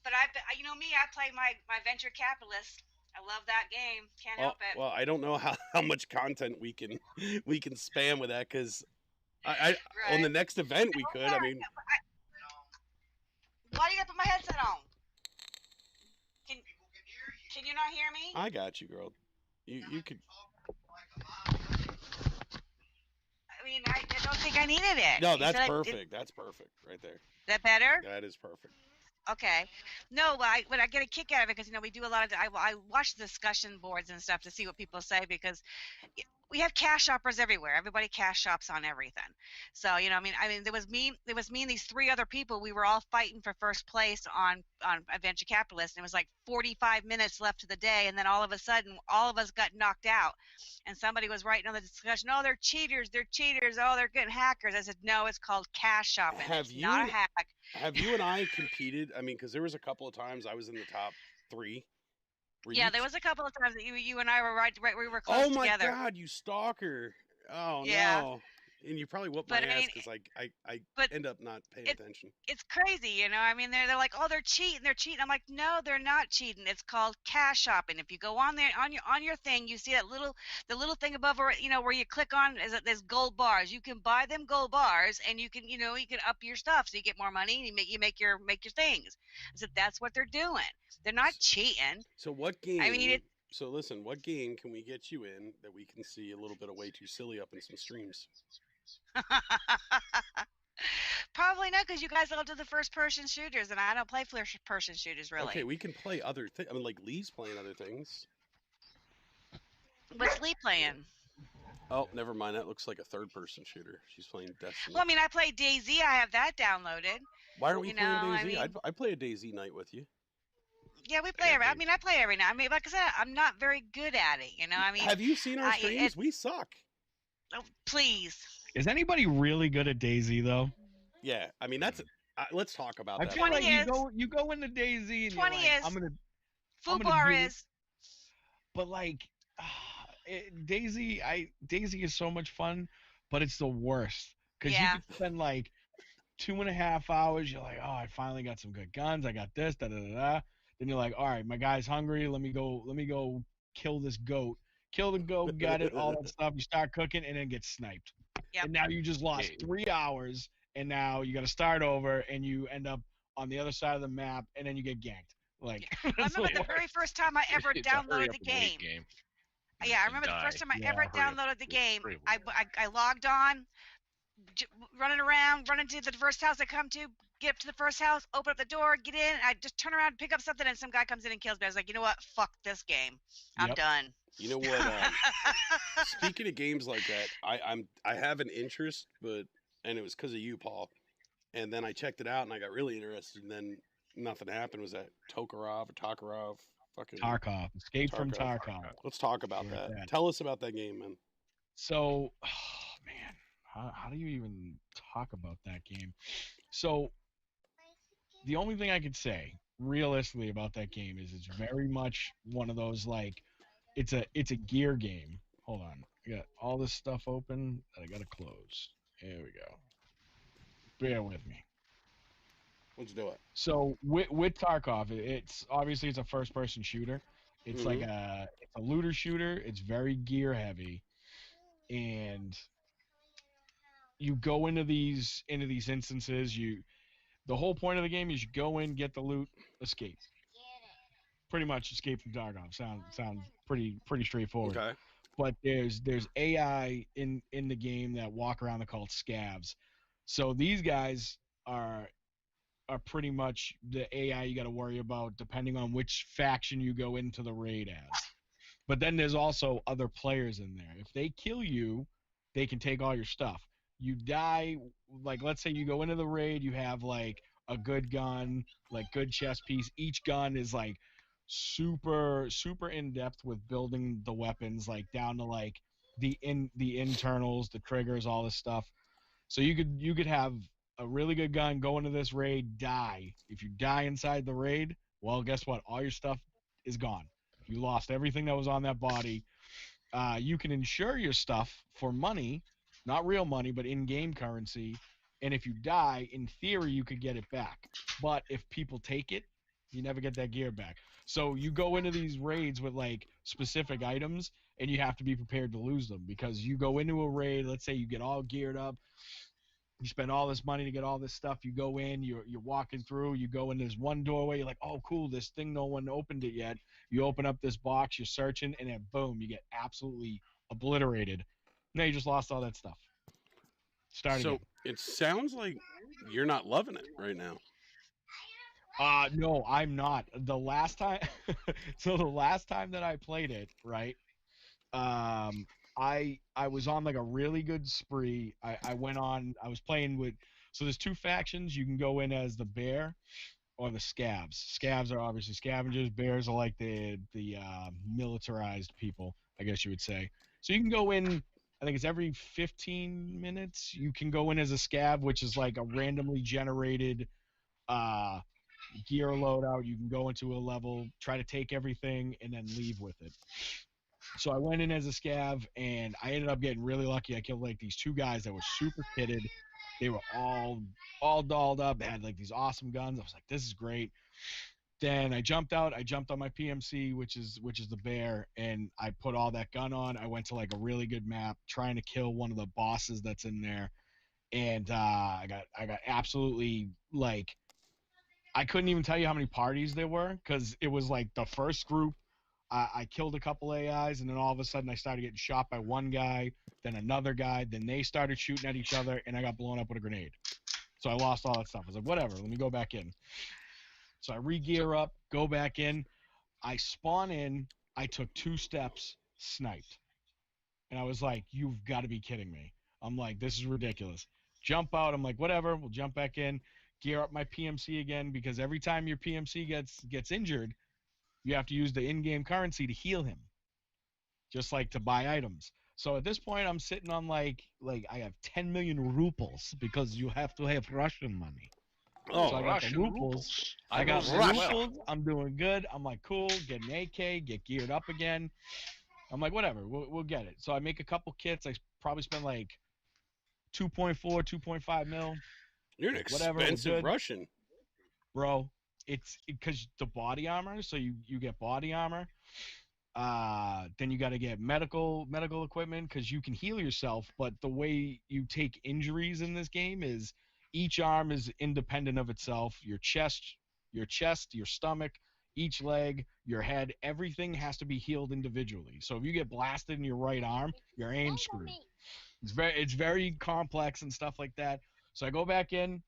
but you know me, I play my venture capitalist. I love that game. Can't help it. Well, I don't know how much content we can spam with that because I on the next event we could. I mean, Why do you got to put my headset on? Can you not hear me? I got you, girl. You could. I mean, I don't think I needed it. No, that's perfect. That's perfect right there. That better? That is perfect. Okay. No, but I get a kick out of it because we do a lot of. I watch the discussion boards and stuff to see what people say because we have cash shoppers everywhere. Everybody cash shops on everything. So I mean, there was me and these three other people. We were all fighting for first place on a venture capitalist, and it was like 45 minutes left of the day, and then all of a sudden, all of us got knocked out. And somebody was writing on the discussion, "Oh, they're cheaters! They're cheaters! Oh, they're getting hackers!" I said, "No, it's called cash shopping. It's not a hack." Have you and I competed? I mean, because there was a couple of times I was in the top 3. Yeah, there was a couple of times that you and I were right we were close together. Oh my together. God, you stalker! Oh yeah. No. And you probably whooped my ass because I end up not paying attention. It's crazy, I mean, they're like, oh, they're cheating. I'm like, no, they're not cheating. It's called cash shopping. If you go on there on your thing, you see the little thing above where where you click on is that there's gold bars. You can buy them gold bars, and you can up your stuff so you get more money and you make your things. I said that's what they're doing. They're not cheating. So what game? I mean, so listen, what game can we get you in that we can see a little bit of Way Too Silly up in some streams? Probably not, because you guys all do the first-person shooters, and I don't play first-person shooters really. Okay, we can play other things. I mean, like Lee's playing other things. What's Lee playing? Oh, never mind. That looks like a third-person shooter. She's playing Destiny. Well, I mean, I play DayZ. I have that downloaded. Why aren't we playing DayZ? I play a DayZ night with you. Yeah, we play I mean, I play every night. I mean, like I said, I'm not very good at it. I mean, have you seen our streams? We suck. Oh, please. Is anybody really good at DayZ though? Yeah, I mean that's. Let's talk about that. 20 is. You go into DayZ and 20 you're like, is. I'm gonna. Fubar is. But like, DayZ is so much fun, but it's the worst because you can spend like 2.5 hours. You're like, oh, I finally got some good guns. I got this, da da da da. Then you're like, all right, my guy's hungry. Let me go kill this goat. Kill the goat, got it, all that stuff. You start cooking and then get sniped. Yep. And now you just lost 3 hours, and now you got to start over, and you end up on the other side of the map, and then you get ganked. Like, I remember the very first time I ever downloaded the game. Yeah, I remember the first time I ever downloaded the game. I logged on, running around, run into the first house I come to, get up to the first house, open up the door, get in. I just turn around, pick up something, and some guy comes in and kills me. I was like, you know what? Fuck this game. I'm done. You know what? Speaking of games like that, I have an interest, and it was because of you, Paul. And then I checked it out, and I got really interested, and then nothing happened. Was that Tokarov? Fucking Tarkov. Escape from Tarkov. Let's talk about that. Tell us about that game, man. So, oh, man, how do you even talk about that game? So, the only thing I could say realistically about that game is it's very much one of those like it's a gear game. Hold on, I got all this stuff open that I gotta close. There we go. Bear with me. Let's do it. So with Tarkov, it's obviously it's a first-person shooter. It's like it's a looter shooter. It's very gear heavy, and you go into these instances. The whole point of the game is you go in, get the loot, escape. Pretty much escape from Tarkov. Sounds pretty straightforward. Okay. But there's AI in the game that walk around. They're called scavs. So these guys are pretty much the AI you got to worry about depending on which faction you go into the raid as. But then there's also other players in there. If they kill you, they can take all your stuff. You die, like let's say you go into the raid, you have like a good gun, like good chest piece. Each gun is like super in depth with building the weapons, like down to like the internals, the triggers, all this stuff. So you could have a really good gun, go into this raid, die. If you die inside the raid, well, guess what? All your stuff is gone. You lost everything that was on that body. You can insure your stuff for money, not real money, but in-game currency. And if you die, in theory, you could get it back. But if people take it, you never get that gear back. So you go into these raids with like specific items, and you have to be prepared to lose them because you go into a raid. Let's say you get all geared up, you spend all this money to get all this stuff. You go in, you're walking through, you go in, there's one doorway, you're like, oh cool, this thing, no one opened it yet. You open up this box, you're searching, and then boom, you get absolutely obliterated. Now you just lost all that stuff. Start So again. it sounds like you're not loving it right now. No, I'm not. The last time so the last time that I played it, right? I was on like a really good spree. I was playing with, so there's two factions. You can go in as the bear or the scavs. Scavs are obviously scavengers. Bears are like the militarized people, I guess you would say. So you can go in, I think it's every 15 minutes. You can go in as a scav, which is like a randomly generated uh gear loadout. You can go into a level, try to take everything, and then leave with it. So I went in as a scav, and I ended up getting really lucky. I killed like these two guys that were super kitted. They were all dolled up. They had like these awesome guns. I was like, this is great. Then I jumped out. I jumped on my PMC, which is the bear, and I put all that gun on. I went to like a really good map, trying to kill one of the bosses that's in there, and I got absolutely like, I couldn't even tell you how many parties there were because it was like the first group. I killed a couple AIs, and then all of a sudden I started getting shot by one guy, then another guy, then they started shooting at each other, and I got blown up with a grenade. So I lost all that stuff. I was like, whatever, let me go back in. So I re-gear up, go back in. I spawn in. I took 2 steps, sniped. And I was like, you've got to be kidding me. I'm like, this is ridiculous. Jump out. I'm like, whatever, we'll jump back in, gear up my PMC again, because every time your PMC gets injured, you have to use the in-game currency to heal him, just like to buy items. So at this point, I'm sitting on like I have 10 million rubles because you have to have Russian money. Oh, so I got Russian the rubles. I know got this the well. rubles. I'm doing good. I'm like, cool. Get an AK. Get geared up again. I'm like, whatever. We'll get it. So I make a couple kits. I probably spend like 2.4, 2.5 mil. you're an Whatever, we're expensive good. Russian. Bro, it's because the body armor. So you get body armor. Then you got to get medical equipment because you can heal yourself. But the way you take injuries in this game is each arm is independent of itself. Your chest, your stomach, each leg, your head, everything has to be healed individually. So if you get blasted in your right arm, your aim's screwed. It's very complex and stuff like that. So I go back in,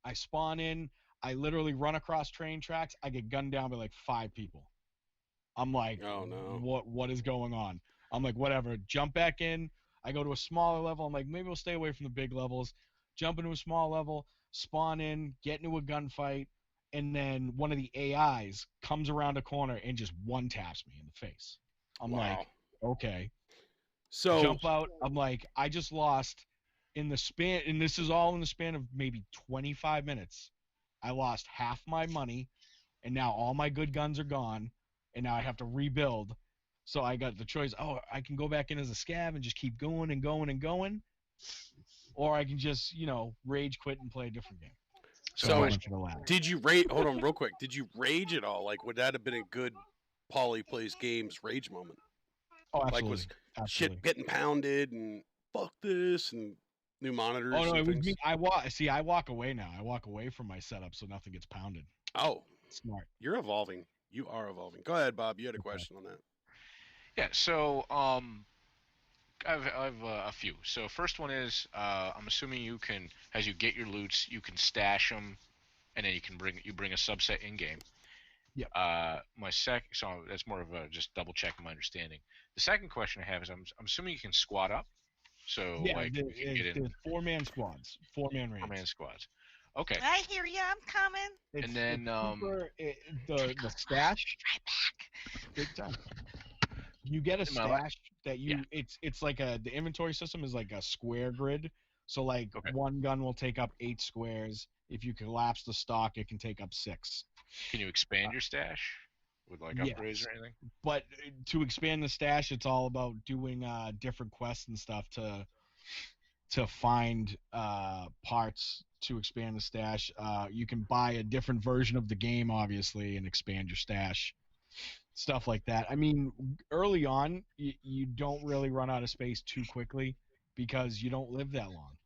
I spawn in, I literally run across train tracks. I get gunned down by like 5 people. I'm like, Oh, no. what is going on? I'm like, whatever. Jump back in. I go to a smaller level. I'm like, maybe we'll stay away from the big levels. Jump into a small level, spawn in, get into a gunfight, and then one of the AIs comes around a corner and just one taps me in the face. I'm Wow. like, okay. So Jump out. I'm like, I just lost in the span, and this is all in the span of maybe 25 minutes. I lost half my money, and now all my good guns are gone, and now I have to rebuild. So I got the choice. Oh, I can go back in as a scav and just keep going and going and going, or I can just rage quit and play a different game. So I went for the latter. did you rage? Hold on, real quick. Did you rage at all? Like, would that have been a good Poly Plays Games rage moment? Oh, absolutely. Like, was Absolutely. shit getting pounded and fuck this and New monitors. Oh no, and it was things? me. I walk away now. I walk away from my setup so nothing gets pounded. Oh, Smart. you're evolving. You are evolving. Go ahead, Bob. You had a Okay. question on that. Yeah. So I've a few. So first one is I'm assuming you can, as you get your loots, you can stash them, and then you bring a subset in game. Yep. So that's more of a just double checking my understanding. The second question I have is I'm assuming you can squad up. So Yeah, like you can get in there's 4-man squads, 4-man raids. 4-man squads. Okay. I hear you. I'm coming. It's, And then it's super, the Trickle stash, right back. big time. You get a My la- stash that you it's like the inventory system is like a square grid. So like Okay. one gun will take up 8 squares. If you collapse the stock, it can take up 6. Can you expand your stash with like upgrades Yes. or anything? But to expand the stash, it's all about doing different quests and stuff to find parts to expand the stash. You can buy a different version of the game, obviously, and expand your stash. Stuff like that. I mean, early on, you don't really run out of space too quickly because you don't live that long.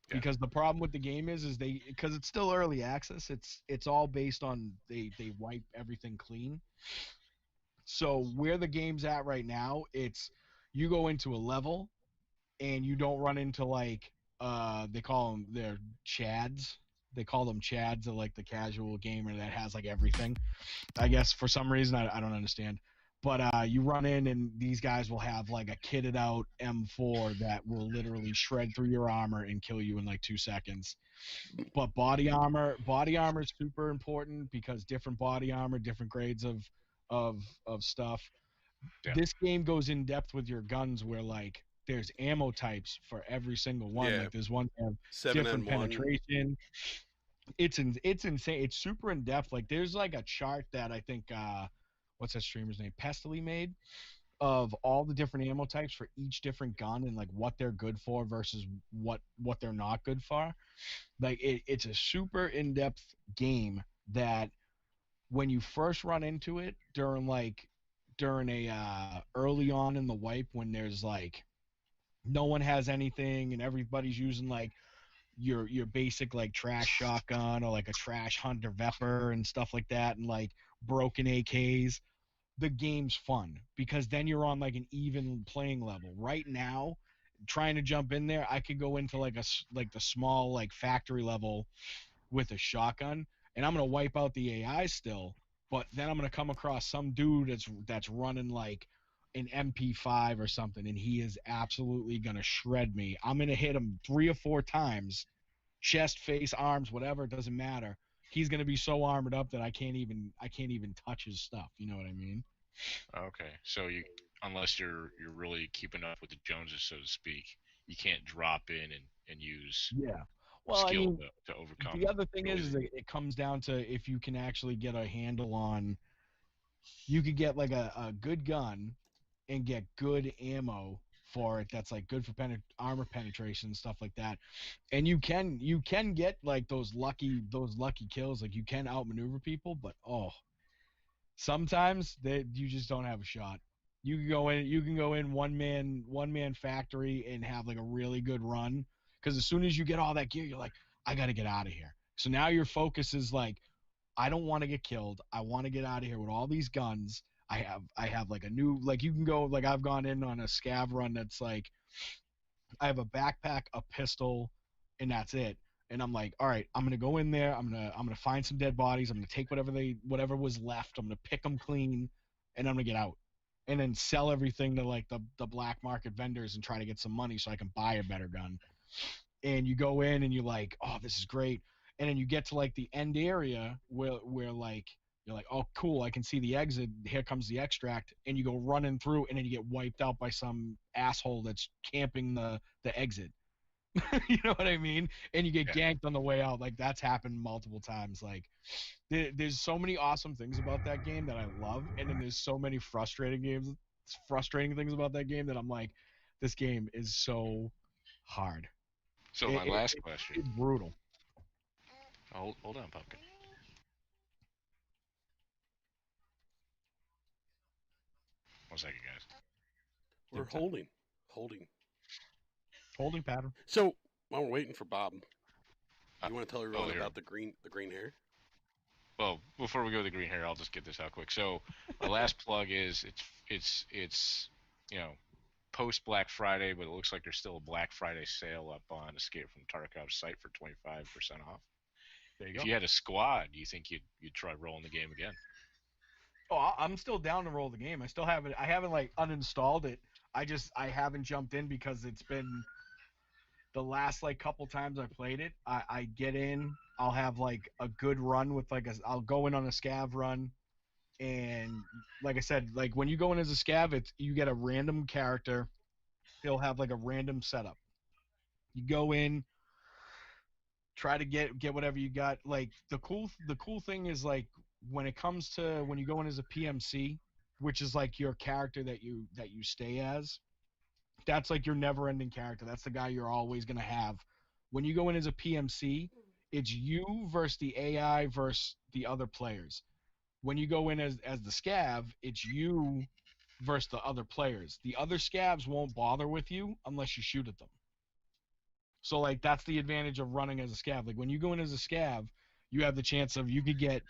Yeah. Because the problem with the game is because it's still early access. It's all based on they wipe everything clean. So where the game's at right now, it's you go into a level and you don't run into like they call them they're chads. They call them chads, they're like the casual gamer that has like everything. I guess for some reason I don't understand. But you run in and these guys will have like a kitted out M4 that will literally shred through your armor and kill you in like 2 seconds. But body armor is super important because different body armor, different grades of stuff. Yeah. This game goes in depth with your guns where like there's ammo types for every single one. Yeah. Like there's one that have 7 different and 1. penetration. It's insane. It's super in depth. Like there's like a chart that I think what's that streamer's name? Pestily made of all the different ammo types for each different gun and like what they're good for versus what they're not good for. Like it's a super in depth game that when you first run into it during a early on in the wipe when there's like no one has anything and everybody's using like your basic like trash shotgun or like a trash hunter vepper and stuff like that and like broken AKs, the game's fun because then you're on like an even playing level. Right now, trying to jump in there, I could go into like like the small like factory level with a shotgun and I'm going to wipe out the AI still, but then I'm going to come across some dude that's running like an MP5 or something and he is absolutely going to shred me. I'm going to hit him 3 or 4 times, chest, face, arms, whatever, it doesn't matter. He's going to be so armored up that I can't even touch his stuff, you know what I mean? Okay. So unless you're really keeping up with the Joneses, so to speak, you can't drop in and use Well, I skill mean, to overcome. the other thing really. is it comes down to if you can actually get a handle on. You could get like a good gun and get good ammo for it. That's like good for armor penetration and stuff like that. And you can get like those lucky kills. Like you can outmaneuver people, but sometimes you just don't have a shot. You can go in one man factory and have like a really good run because as soon as you get all that gear, you're like, I got to get out of here. So now your focus is like, I don't want to get killed. I want to get out of here with all these guns. I have like a new like you can go like I've gone in on a scav run that's like I have a backpack, a pistol, and that's it. And I'm like, all right, I'm gonna go in there. I'm gonna find some dead bodies. I'm gonna take whatever was left. I'm gonna pick them clean, and I'm gonna get out. And then sell everything to like the black market vendors and try to get some money so I can buy a better gun. And you go in and you're like, oh, this is great. And then you get to like the end area where like you're like, oh, cool, I can see the exit. Here comes the extract, and you go running through, and then you get wiped out by some asshole that's camping the exit. You know what I mean? And you get ganked on the way out. Like that's happened multiple times. Like there's so many awesome things about that game that I love, and then there's so many frustrating things about that game that I'm like, this game is so hard. So my last question. It's brutal. Hold on, Pumpkin. One second, guys. We're holding Holding pattern. So While we're waiting for Bob, you want to tell everyone here. about the green hair? Well, before we go to the green hair, I'll just get this out quick. So my last plug is it's post Black Friday, but it looks like there's still a Black Friday sale up on Escape from Tarkov's site for 25% off. There you go. If you had a squad, do you think you'd try rolling the game again? Oh, I'm still down to roll the game. I still haven't. I haven't like uninstalled it. I haven't jumped in because it's been the last like couple times I played it. I get in. I'll have like a good run with I'll go in on a scav run, and like I said, like when you go in as a scav, you get a random character. He'll have like a random setup. You go in, try to get whatever you got. Like the cool thing is like when it comes to when you go in as a PMC, which is like your character that you stay as. That's like your never-ending character. That's the guy you're always gonna have. When you go in as a PMC, it's you versus the AI versus the other players. When you go in as the scav, it's you versus the other players. The other scavs won't bother with you unless you shoot at them. So like that's the advantage of running as a scav. Like when you go in as a scav, you have the chance of you could get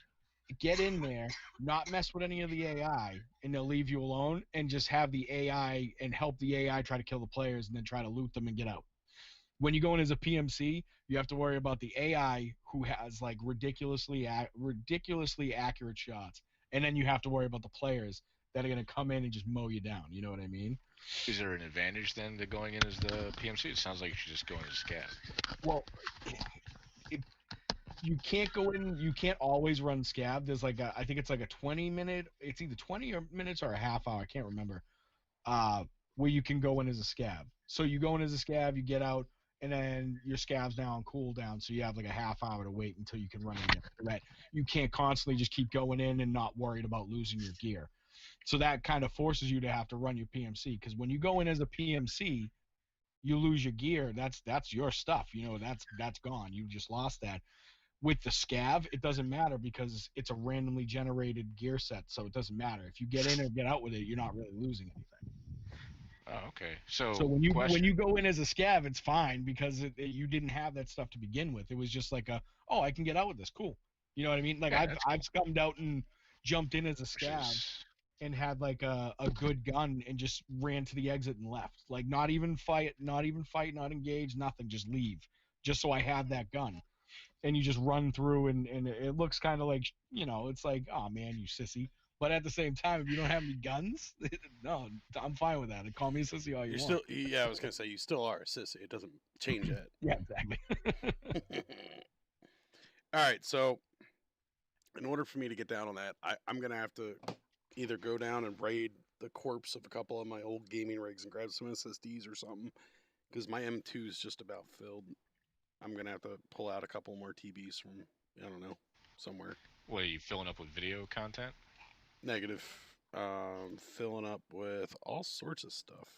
in there, not mess with any of the AI, and they'll leave you alone and just have the AI and help the AI try to kill the players and then try to loot them and get out. When you go in as a PMC, you have to worry about the AI who has like ridiculously accurate shots, and then you have to worry about the players that are going to come in and just mow you down. You know what I mean? Is there an advantage then to going in as the PMC? It sounds like you should just go in as a scav. Well, you can't go in. You can't always run scav. There's like I think it's like a 20-minute. It's either 20 minutes or a half hour. I can't remember. Where you can go in as a scav. So you go in as a scav, you get out, and then your scav's now on cooldown. So you have like a half hour to wait until you can run again. That you can't constantly just keep going in and not worried about losing your gear. So that kind of forces you to have to run your PMC, because when you go in as a PMC, you lose your gear. That's your stuff. You know, that's gone. You just lost that. With the scav, it doesn't matter because it's a randomly generated gear set, so it doesn't matter. If you get in or get out with it, you're not really losing anything. Oh, okay. So when you go in as a scav, it's fine because you didn't have that stuff to begin with. It was just like I can get out with this, cool. You know what I mean? Like yeah, I've scummed out and jumped in as a scav and had like a good gun and just ran to the exit and left. Like not even fight, not engage, nothing, just leave, just so I had that gun. And you just run through and it looks kind of like, it's like, oh man, you sissy. But at the same time, if you don't have any guns, no, I'm fine with that. Call me a sissy all you want. Yeah, I was gonna say you still are a sissy. It doesn't change that. Yeah, exactly. All right, so in order for me to get down on that, I'm gonna have to either go down and raid the corpse of a couple of my old gaming rigs and grab some SSDs or something, because my M2 is just about filled. I'm gonna have to pull out a couple more TBs from I don't know somewhere. What are you filling up with video content? Negative. Filling up with all sorts of stuff.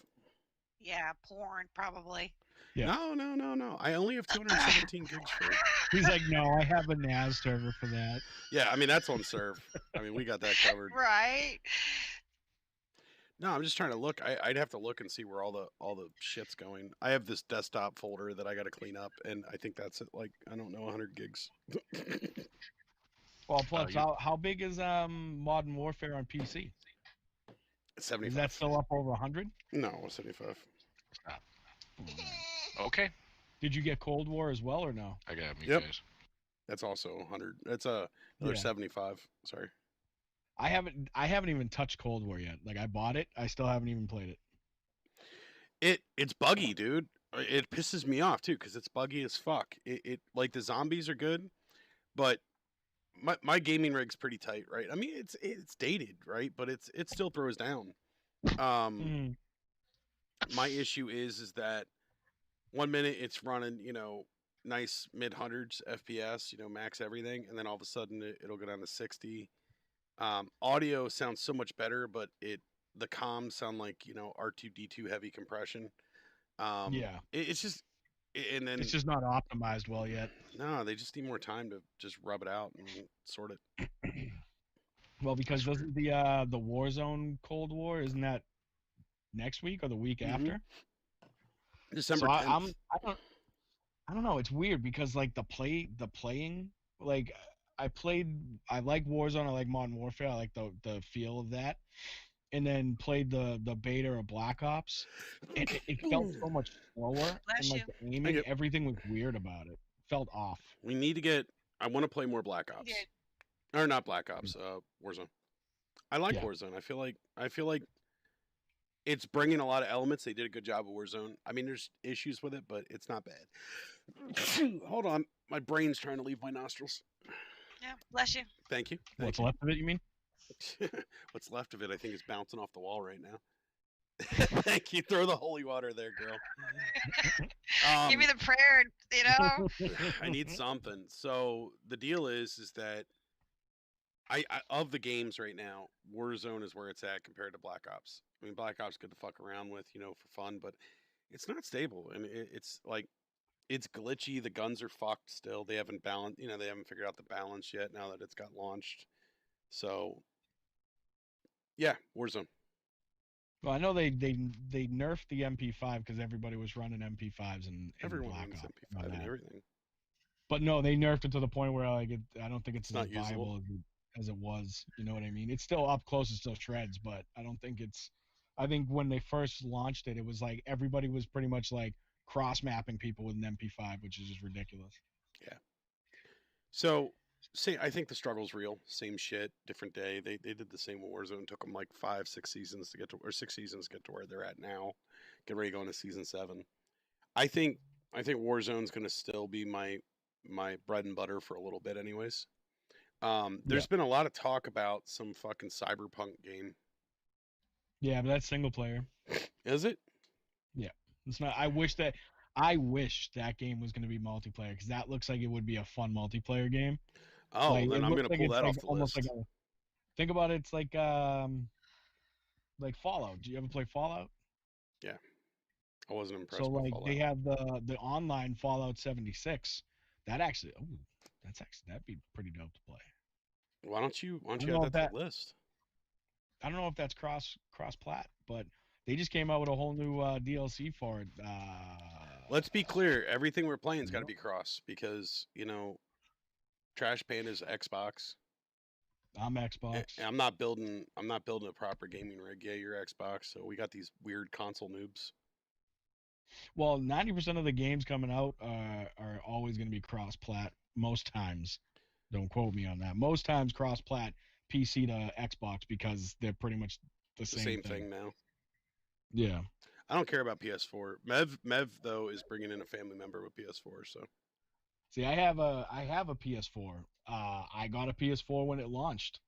Yeah, porn probably. Yeah. No. I only have 217 gigs for it. He's like, no, I have a NAS server for that. Yeah, I mean that's on serve. I mean we got that covered. Right. No, I'm just trying to look. I'd have to look and see where all the shit's going. I have this desktop folder that I got to clean up, and I think that's it. Like I don't know, 100 gigs. Well, plus, how big is Modern Warfare on PC? 75. Is that still up over 100? No, 75. Stop. Okay. Did you get Cold War as well or no? I got me guys. That's also 100. That's another 75. Sorry. I haven't even touched Cold War yet. Like I bought it, I still haven't even played it. It's buggy, dude. It pisses me off too because it's buggy as fuck. It like the zombies are good, but my gaming rig's pretty tight, right? I mean, it's dated, right? But it still throws down. My issue is that 1 minute it's running, nice mid hundreds FPS, max everything, and then all of a sudden it'll go down to 60. Audio sounds so much better, but the comms sound like R2D2 heavy compression. It's just. And then it's just not optimized well yet. No, they just need more time to just rub it out and sort it. Well, because doesn't the Warzone Cold War, isn't that next week or the week after? December 10th. I don't know. It's weird because like the playing, like I like Warzone. I like Modern Warfare. I like the feel of that. And then played the beta of Black Ops. And it felt so much slower, Bless and like you. the aiming, everything was weird about it. Felt off. We need to get. I want to play more Black Ops, did. or not Black Ops. Warzone. I like Yeah. Warzone. I feel like it's bringing a lot of elements. They did a good job of Warzone. I mean, there's issues with it, but it's not bad. Hold on, my brain's trying to leave my nostrils. Yeah, bless you. Thank you. What's left of it? You mean? What's left of it, I think, is bouncing off the wall right now. Thank you. Throw the holy water there, girl. Give me the prayer, you know. I need something. So the deal is that I of the games right now, Warzone is where it's at compared to Black Ops. I mean, Black Ops good to fuck around with, you know, for fun, but it's not stable, and it's like it's glitchy. The guns are fucked still. They haven't balanced, you know, they haven't figured out the balance yet. Now that it's got launched, so yeah, Warzone. Well, I know they nerfed the MP5 because everybody was running MP5s in Everyone Black runs Ops. MP5 and everything. But no, they nerfed it to the point where like I don't think it's It's as not viable usable. as it was. You know what I mean? It's still up close, it still shreds, but I don't think it's. I think when they first launched it, it was like everybody was pretty much like cross mapping people with an MP5, which is just ridiculous. Yeah. So, I think the struggle's real. Same shit, different day. They did the same with Warzone. Took them like 5-6 seasons to get to, or 6 seasons to get to where they're at now. Get ready to go into season 7. I think Warzone's going to still be my bread and butter for a little bit, anyways. There's been a lot of talk about some fucking cyberpunk game. Yeah, but that's single player. Is it? Yeah, it's not. I wish that game was going to be multiplayer because that looks like it would be a fun multiplayer game. Oh, like, then I'm going to pull that off the almost list. like think about it. It's like Fallout. Do you ever play Fallout? Yeah, I wasn't impressed. So with like Fallout. they have the online Fallout 76. That'd be pretty dope to play. Why don't you add that to the list? I don't know if that's cross plat, but they just came out with a whole new DLC for it. Let's be clear. Everything we're playing's got to be cross because, you know, Trash Panda's Xbox. I'm Xbox. I'm not building a proper gaming rig. Yeah, you're Xbox. So we got these weird console noobs. Well, 90% of the games coming out are always going to be cross plat. Most times, don't quote me on that. Most times cross plat PC to Xbox because they're pretty much the same thing now. Yeah. I don't care about PS4. Mev though is bringing in a family member with PS4. So. See, I have a PS4. I got a PS4 when it launched.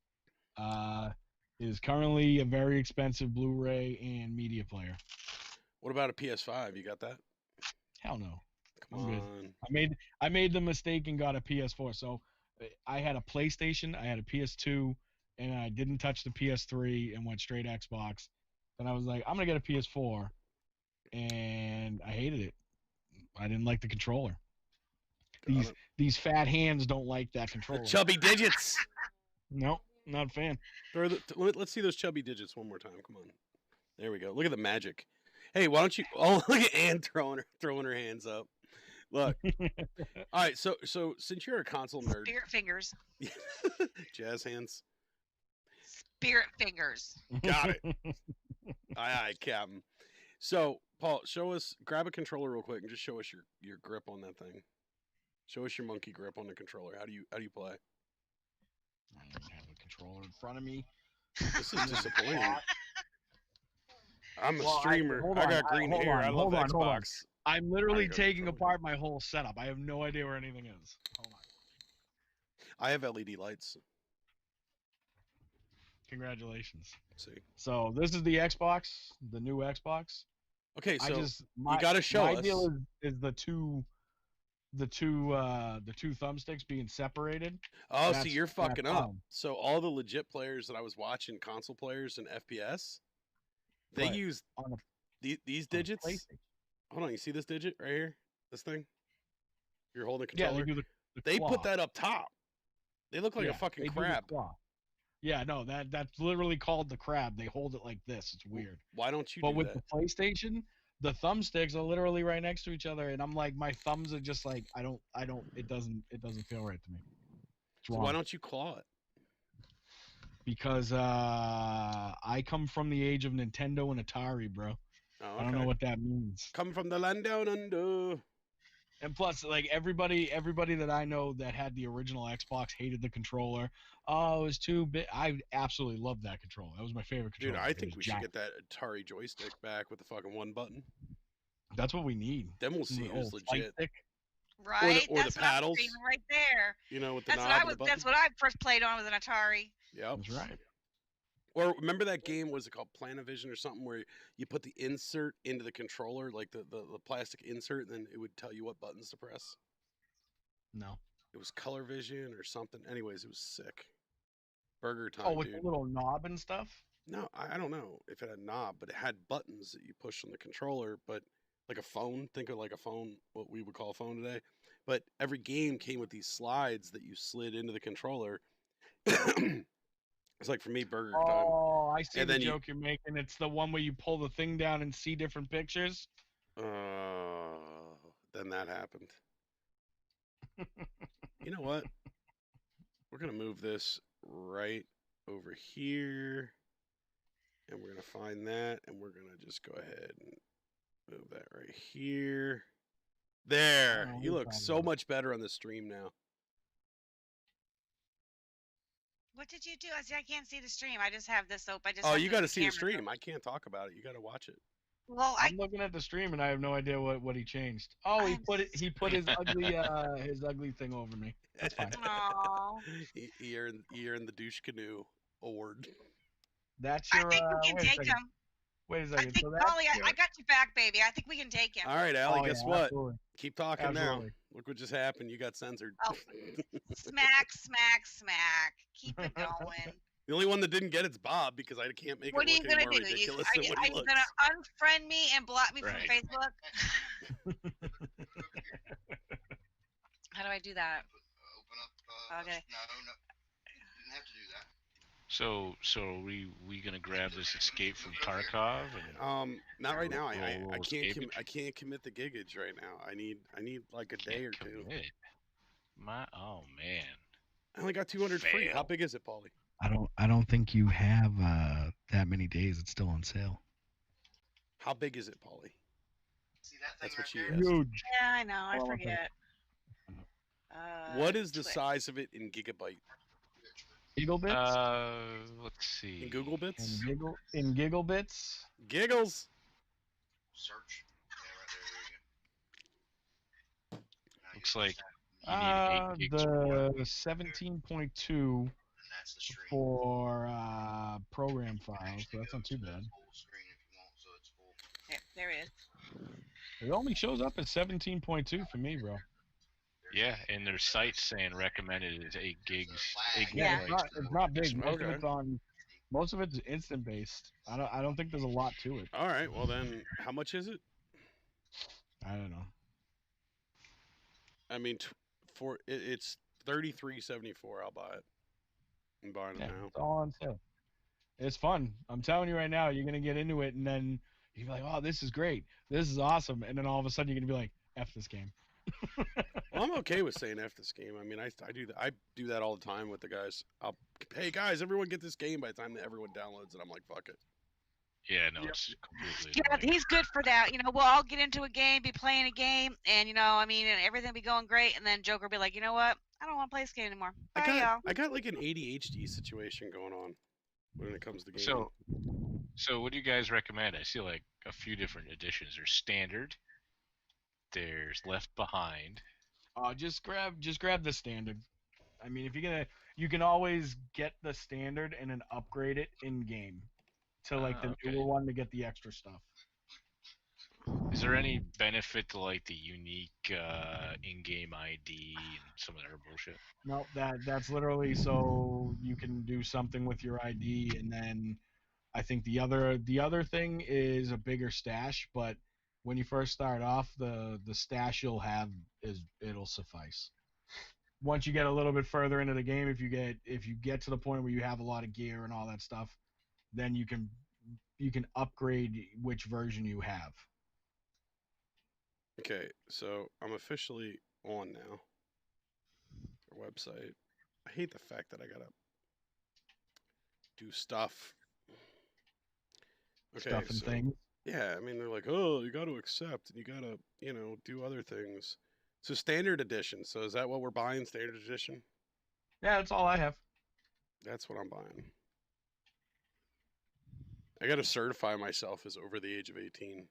It is currently a very expensive Blu-ray and media player. What about a PS5? You got that? Hell no. Come on. I made the mistake and got a PS4. So I had a PlayStation, I had a PS2, and I didn't touch the PS3 and went straight Xbox. Then I was like, I'm gonna get a PS4, and I hated it. I didn't like the controller. These fat hands don't like that controller. The chubby digits. Nope, not a fan. Let's see those chubby digits one more time. Come on. There we go. Look at the magic. Hey, why don't you? Oh, look at Ann throwing her hands up. Look. All right. So since you're a console nerd, Spirit fingers. Jazz hands. Spirit fingers. Got it. Aye, Captain. So Paul, grab a controller real quick and just show us your grip on that thing. Show us your monkey grip on the controller. How do you play? I don't have a controller in front of me. This is disappointing. I'm a streamer. I got green hair. I love Xbox. I'm literally taking apart my whole setup. I have no idea where anything is. Hold on. I have LED lights. Congratulations. See. So this is the Xbox, the new Xbox. Okay, so you got to show us. My deal is the two thumbsticks being separated. Oh, so you're fucking up. So all the legit players that I was watching, console players and FPS, they use these digits. Hold on, you see this digit right here? This thing? You're holding a controller. Yeah, they put that up top. They look like a fucking crab. Yeah, no, that's literally called the crab. They hold it like this. It's weird. Why don't you? But with the PlayStation, the thumbsticks are literally right next to each other, and I'm like, my thumbs are just like, I don't. It doesn't feel right to me. It's So wrong. why don't you claw it? Because I come from the age of Nintendo and Atari, bro. Oh, I don't know what that means. Come from the land down under. And plus, like everybody that I know that had the original Xbox hated the controller. Oh, it was too big. I absolutely loved that controller. That was my favorite Dude, controller. I It think was we should giant. get that Atari joystick back with the fucking one button. That's what we need. Then we'll see who's Flight legit. stick. Right. or that's the what I'm paddles. screaming right there. You know, with the That's what knob I and was. the button. That's what I first played on with an Atari. Yep. That's right. Or remember that game, was it called Planavision or something, where you put the insert into the controller, like the plastic insert, and then it would tell you what buttons to press? No. It was Color Vision or something. Anyways, it was sick. Burger time, Oh, with dude. the little knob and stuff? No, I don't know if it had a knob, but it had buttons that you push on the controller, but like a phone. Think of like a phone, what we would call a phone today. But every game came with these slides that you slid into the controller. It's like for me, Burger Time. Oh, I see And the then joke you're making. It's the one where you pull the thing down and see different pictures. Then that happened. You know what? We're gonna move this right over here, and we're gonna find that, and we're gonna just go ahead and move that right here. There. Oh, You no look so problem. much better on the stream now. What did you do? I can't see the stream. I just have this open. Oh, you got to see the stream. I can't talk about it. You got to watch it. Well, I'm looking at the stream and I have no idea what he changed. Oh, he put his ugly thing over me. That's fine. Aww. He earned the douche canoe award. That's I your. think we can wait a take second. him. Wait a I second. think, So that's Ollie, your- I got you back, baby. I think we can take him. All right, Allie, Oh, guess yeah, what? absolutely. Keep talking Absolutely. now. Look what just happened. You got censored. Oh. Smack, smack, smack. Keep it going. The only one that didn't get it's Bob, because I can't make What it are you look any gonna more do? ridiculous Are than you what he looks. gonna unfriend me and block me from Right. Facebook? How do I do that? Open up. Okay. No, you didn't have to do that. So are we gonna grab this escape from Tarkov? And Not right now. I Roll can't escape? I can't commit the giggage right now. I need like a day or two. commit. Oh man. I only got 200 free. How Fail. big is it, Paulie? I don't think you have that many days. It's still on sale. How big is it, Paulie? See that thing That's what she right asked. Huge. Yeah, I know. I Oh, okay. forget. What is the Twitch. size of it in gigabyte? Giggle bits. Let's see. In Google bits? In giggle bits. Giggles. Search. Yeah, right there. Now Looks you like just you need 8 gigs or more. The 17.2 and that's the stream. for program files. So that's not too bad. Full screen if you want, so it's full. Yeah, there it is. It only shows up as 17.2 for me, bro. Yeah, and their site's saying recommended is 8 gigs. 8 Yeah. gigabytes. It's not big. Okay. Most of it's instant based. I don't think there's a lot to it. All right. Well, then, how much is it? I don't know. I mean, it's $33.74. I'll buy it. I'm buying it Yeah, now. it's all on sale. It's fun. I'm telling you right now, you're gonna get into it, and then you're like, "Oh, this is great. This is awesome," and then all of a sudden you're gonna be like, "F this game." Well, I'm okay with saying F this game. I mean, I do that. I do that all the time with the guys. Hey guys, everyone get this game by the time that everyone downloads it. I'm like, fuck it. Yeah, no, it's completely. Yeah, annoying. he's good for that. We'll all get into a game, be playing a game, and and everything be going great, and then Joker be like, you know what? I don't want to play this game anymore. Bye, y'all. I got like an ADHD situation going on when it comes to gaming. So what do you guys recommend? I see like a few different editions. There's standard. There's Left Behind. Just grab the standard. I mean, if you can always get the standard and then upgrade it in game to like the Okay. newer one to get the extra stuff. Is there any benefit to like the unique in-game ID and some of their bullshit? No, that's literally so you can do something with your ID, and then I think the other thing is a bigger stash. But when you first start off, the stash you'll have it'll suffice. Once you get a little bit further into the game, if you get to the point where you have a lot of gear and all that stuff, then you can upgrade which version you have. Okay, so I'm officially on now. Our website. I hate the fact that I gotta do stuff. Okay, Stuff and so things. yeah, I mean they're like, oh, you got to accept and you got to, do other things. So standard edition. So is that what we're buying? Standard edition? Yeah, that's all I have. That's what I'm buying. I got to certify myself as over the age of 18.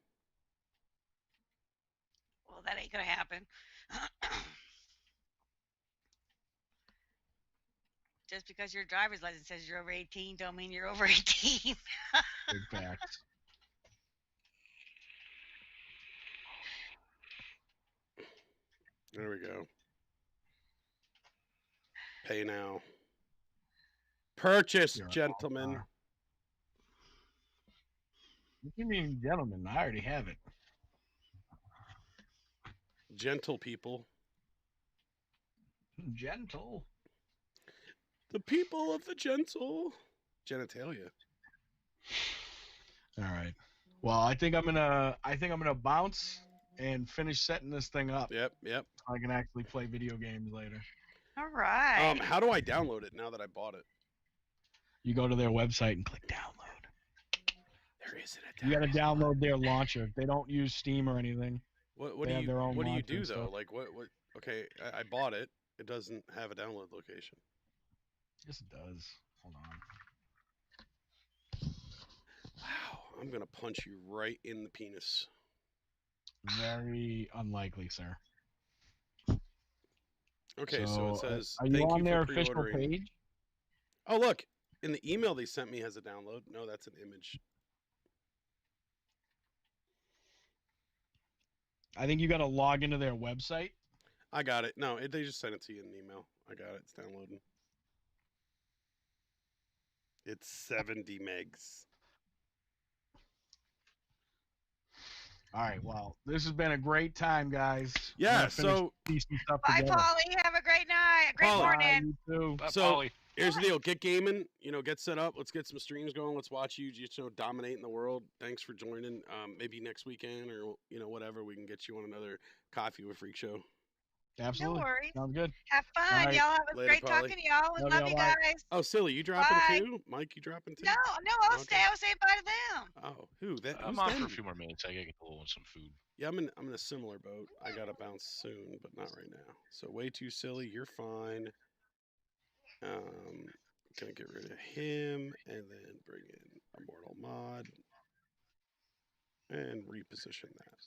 Well, that ain't gonna happen. Just because your driver's license says you're over 18, don't mean you're over 18. Big facts. There we go. Pay now. Purchase, You're an gentlemen. all-star. What do you mean, gentlemen? I already have it. Gentle people. Gentle. The people of the gentle genitalia. All right. Well, I think I'm gonna bounce and finish setting this thing up. Yep. So I can actually play video games later. All right. How do I download it now that I bought it? You go to their website and click download. There isn't a download. You got to download their launcher. They don't use Steam or anything. What They do have you their own what do you launcher do and though? stuff. Like what okay, I bought it. It doesn't have a download location. Yes, it does. Hold on. Wow, I'm gonna punch you right in the penis. Very unlikely, sir. Okay, so it says are you thank on you their for official pre-ordering. page? Oh look, in the email they sent me has a download. No, that's an image. I think you got to log into their website. I got it. No, they just sent it to you in an email. I got it. It's downloading. It's 70 megs. All right. Well, this has been a great time, guys. Yeah. So decent stuff Bye, together. Polly. Have a great night. Great Polly. morning. You too. Bye, So- Polly. here's the deal. Get gaming. Get set up. Let's get some streams going. Let's watch you just dominating the world. Thanks for joining. Maybe next weekend or whatever, we can get you on another Coffee with Freak show. Absolutely. No worries. Sounds good. Have fun. All right. Y'all have a Later, great Polly. talking to y'all. Love Love y'all. you Bye. guys. Oh, Silly, you dropping Bye. too? Mike, you dropping too? No, I'll Okay. stay. I'll say bye to them. Oh, who? That? I'm who's on for them? a few more minutes. I gotta get a little some food. Yeah, I'm in a similar boat. I gotta bounce soon, but not right now. So way too silly. You're fine. Gonna get rid of him and then bring in a mortal mod and reposition that.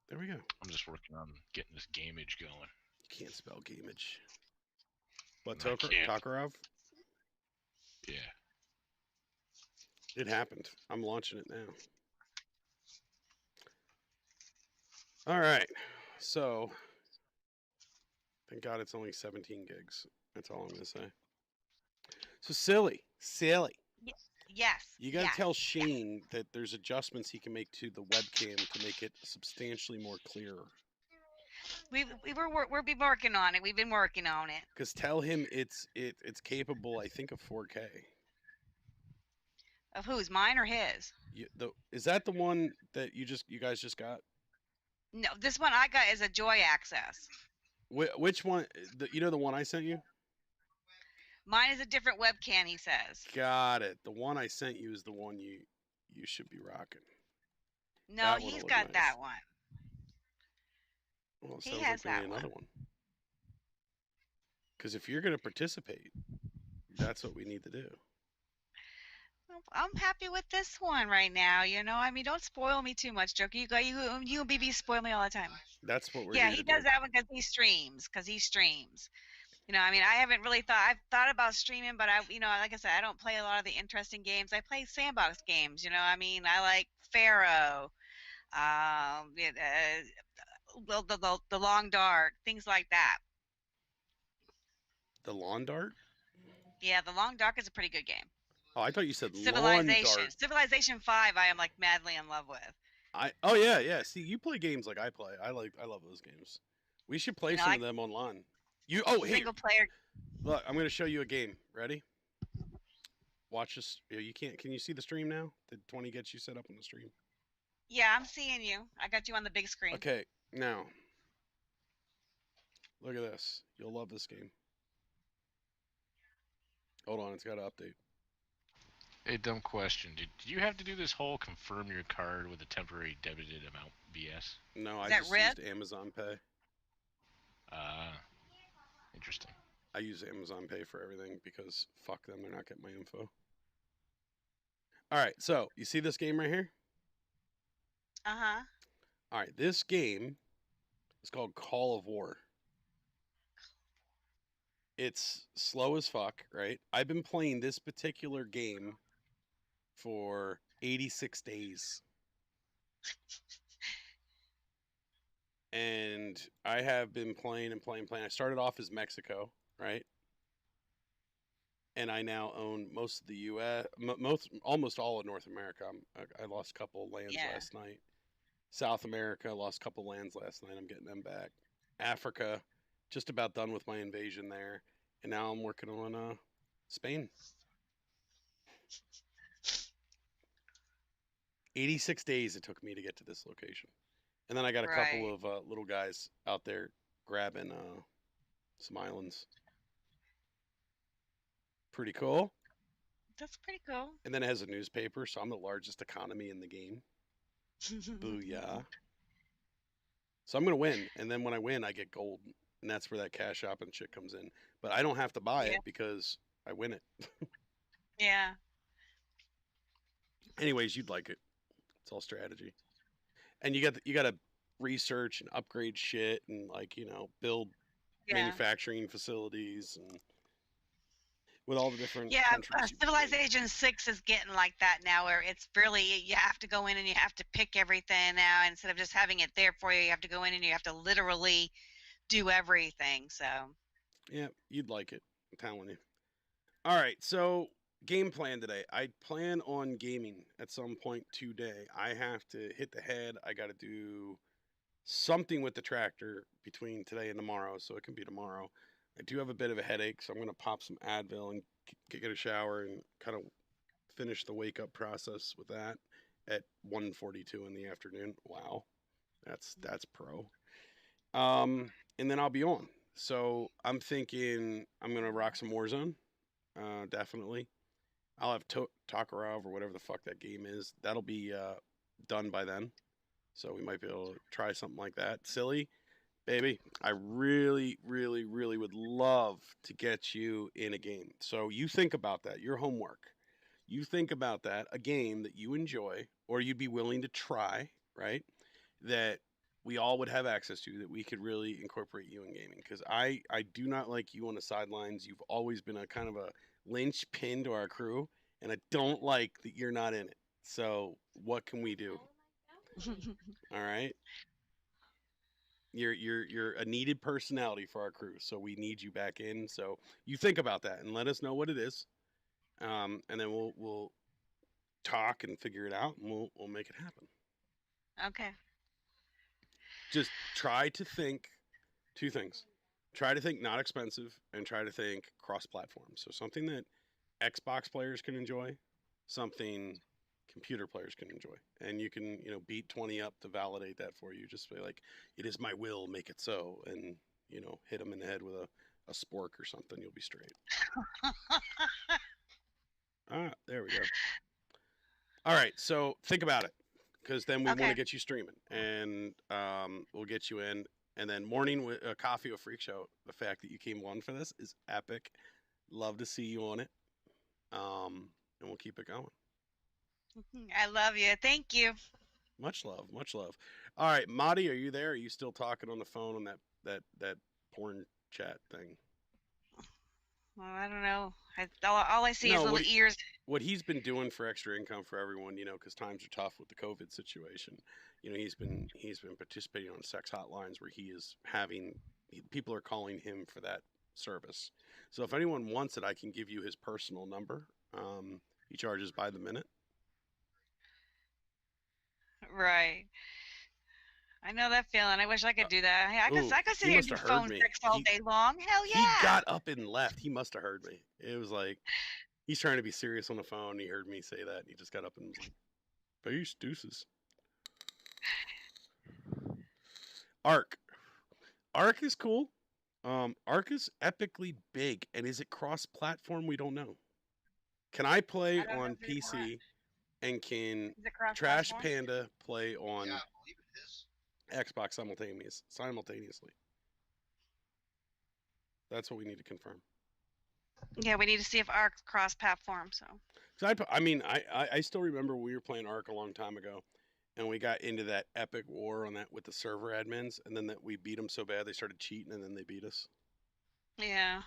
There we go. I'm just working on getting this gameage going. You can't spell gameage. What, I can't. Tokarov? Yeah. It happened. I'm launching it now. All right. So, thank God it's only 17 gigs. That's all I'm going to say. So, silly. Yes. You got to yes. tell Shane that there's adjustments he can make to the webcam to make it substantially more clearer. We've been working on it. We've been working on it. Because tell him it's capable, I think, of 4K. Of whose? Mine or his? Is that the one that you guys just got? No, this one I got is a Joy Access. Which one? The one I sent you? Mine is a different webcam, he says. Got it. The one I sent you is the one you should be rocking. No, That he's one'll got look that nice. one. Well, it He sounds has like we that need one. another one. Because if you're going to participate, that's what we need to do. I'm happy with this one right now. Don't spoil me too much, Joker. You and BB spoil me all the time. That's what we're Yeah, here he to does do. that one because he streams. I haven't really I've thought about streaming, but like I said, I don't play a lot of the interesting games. I play sandbox games. I like Pharaoh, the Long Dark, things like that. The Lawn Dart? Yeah, the Long Dark is a pretty good game. Oh, I thought you said Lawn Civilization, Dart. Civilization 5, I am like madly in love with. Yeah. See, you play games like I play. I love those games. We should play some of them online. Hey, Single player. look, I'm gonna show you a game. Ready? Watch this. You can't. Can you see the stream now? Did 20 get you set up on the stream? Yeah, I'm seeing you. I got you on the big screen. Okay. Now, look at this. You'll love this game. Hold on, it's got to update. Hey, dumb question. Did you have to do this whole confirm your card with a temporary debited amount BS? No, I that just red? used Amazon Pay. Interesting. I use Amazon Pay for everything because fuck them, they're not getting my info. All right, so you see this game right here? Uh-huh. All right, this game is called Call of War. It's slow as fuck, right? I've been playing this particular game for 86 days. And I have been playing and playing. I started off as Mexico, right? And I now own most of the U.S., almost all of North America. I lost a couple lands last night. South America, lost a couple lands last night. I'm getting them back. Africa, just about done with my invasion there. And now I'm working on Spain. 86 days it took me to get to this location. And then I got a couple of little guys out there grabbing some islands. Pretty cool. That's pretty cool. And then it has a newspaper, so I'm the largest economy in the game. Booyah. So I'm going to win. And then when I win, I get gold. And that's where that cash shop and shit comes in. But I don't have to buy it because I win it. Yeah. Anyways, you'd like it. It's all strategy. And you got to research and upgrade shit and build manufacturing facilities and with all the different countries. Civilization 6 is getting like that now, where it's really, you have to go in and you have to pick everything now. Instead of just having it there for you, you have to go in and you have to literally do everything. So yeah, you'd like it, I'm telling you. All right, so game plan today. I plan on gaming at some point today. I have to hit the head. I got to do something with the tractor between today and tomorrow, so it can be tomorrow. I do have a bit of a headache, so I'm going to pop some Advil and get a shower and kind of finish the wake up process with that at 1:42 in the afternoon. Wow, that's pro. And then I'll be on. So I'm thinking I'm going to rock some Warzone, definitely. I'll have Takarov or whatever the fuck that game is. That'll be done by then. So we might be able to try something like that. Silly, baby, I really, really, really would love to get you in a game. So you think about that, your homework. You think about that, a game that you enjoy or you'd be willing to try, right? That we all would have access to, that we could really incorporate you in gaming. Because I do not like you on the sidelines. You've always been a kind of a linchpin to our crew, and I don't like that you're not in it. So what can we do? All right. You're a needed personality for our crew, so we need you back in. So you think about that and let us know what it is, and then we'll talk and figure it out, and we'll make it happen. Okay. Just try to think two things. Try to think not expensive, and try to think cross-platform. So something that Xbox players can enjoy, something computer players can enjoy, and you can beat 20 up to validate that for you. Just be like, it is my will, make it so, and hit them in the head with a spork or something. You'll be straight. There we go. All right, so think about it, because then we want to get you streaming, and we'll get you in. And then morning with coffee with Freak Show. The fact that you came on for this is epic. Love to see you on it. And we'll keep it going. I love you. Thank you. Much love, much love. All right, Madi, are you there? Are you still talking on the phone on that porn chat thing? Well, I don't know. All I see is little ears. What he's been doing for extra income for everyone, because times are tough with the COVID situation. He's been participating on sex hotlines where he is people are calling him for that service. So if anyone wants it, I can give you his personal number. He charges by the minute. Right. I know that feeling. I wish I could do that. I could sit here and do phone sex all day long. Hell yeah. He got up and left. He must have heard me. It was like he's trying to be serious on the phone. He heard me say that. And he just got up and was like, peace, deuces. Arc. Arc is cool. Arc is epically big, and is it cross-platform? We don't know. Can I play I don't know on if it's not. PC, and can Is it cross Trash platform? Panda play on Yeah, I believe it is. Xbox simultaneously? That's what we need to confirm. Yeah, we need to see if Arc's cross platform. So. So I still remember we were playing Arc a long time ago, and we got into that epic war on that with the server admins, and then that we beat them so bad they started cheating, and then they beat us. Yeah.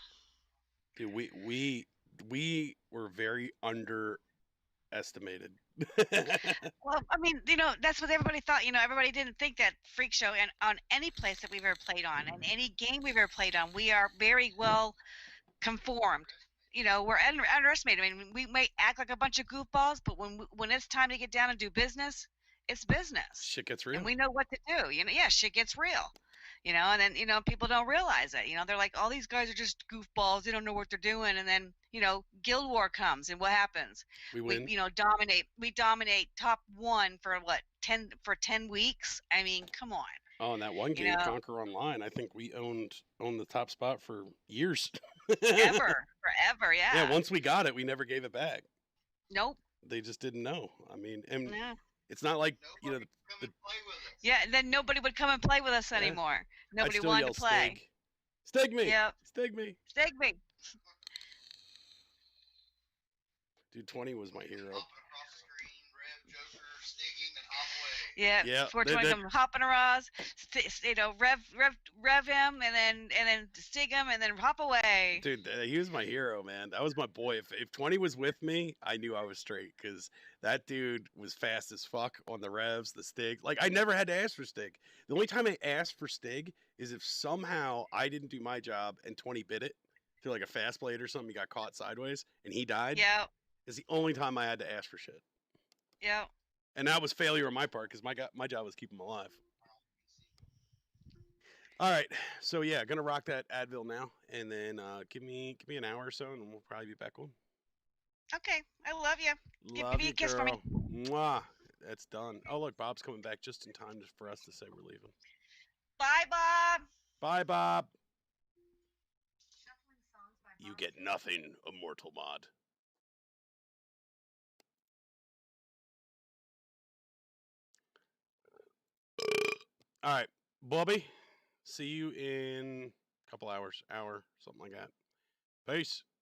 Dude, we were very underestimated. Well, I mean, that's what everybody thought. Everybody didn't think that Freak Show and on any place that we've ever played on, and any game we've ever played on, we are very well conformed. We're underestimated. I mean, we may act like a bunch of goofballs, but when it's time to get down and do business, it's business, Shit gets real. and we know what to do. Yeah, shit gets real. And then people don't realize it. They're like, all these guys are just goofballs. They don't know what they're doing. And then Guild War comes, and what happens? We win. Dominate. We dominate top one for 10 weeks. I mean, come on. Oh, and that one game, Conquer Online, I think we owned the top spot for years. Forever, yeah. Yeah, once we got it, we never gave it back. Nope. They just didn't know. I mean, and Yeah. it's not like Nobody come and play with us. Yeah, then nobody would come and play with us anymore. Nobody I'd still wanted yell, to play. Stig me. Yep. Stig me. Stig me. Dude, 20 was my hero. Hopping across the screen, Rev, Joker, stigging, and hop away. Yeah, Yeah, 420 come hopping around, rev him, and then stig him, and then hop away. Dude, he was my hero, man. That was my boy. If 20 was with me, I knew I was straight, because that dude was fast as fuck on the revs, the stig. Like, I never had to ask for stig. The only time I asked for stig is if somehow I didn't do my job and 20 bit it through like a fast blade or something. He got caught sideways and he died. Yeah. Is the only time I had to ask for shit. Yeah. And that was failure on my part, because my job was keep him alive. All right, so yeah, gonna rock that Advil now, and then give me an hour or so, and we'll probably be back on. Okay, I love you. Love Give me you, a kiss for me. Mwah. That's done. Oh look, Bob's coming back just in time for us to say we're leaving. Bye, Bob. Bye, Bob. You get nothing, Immortal Mod. All right, Bobby. See you in a couple hours, something like that. Peace.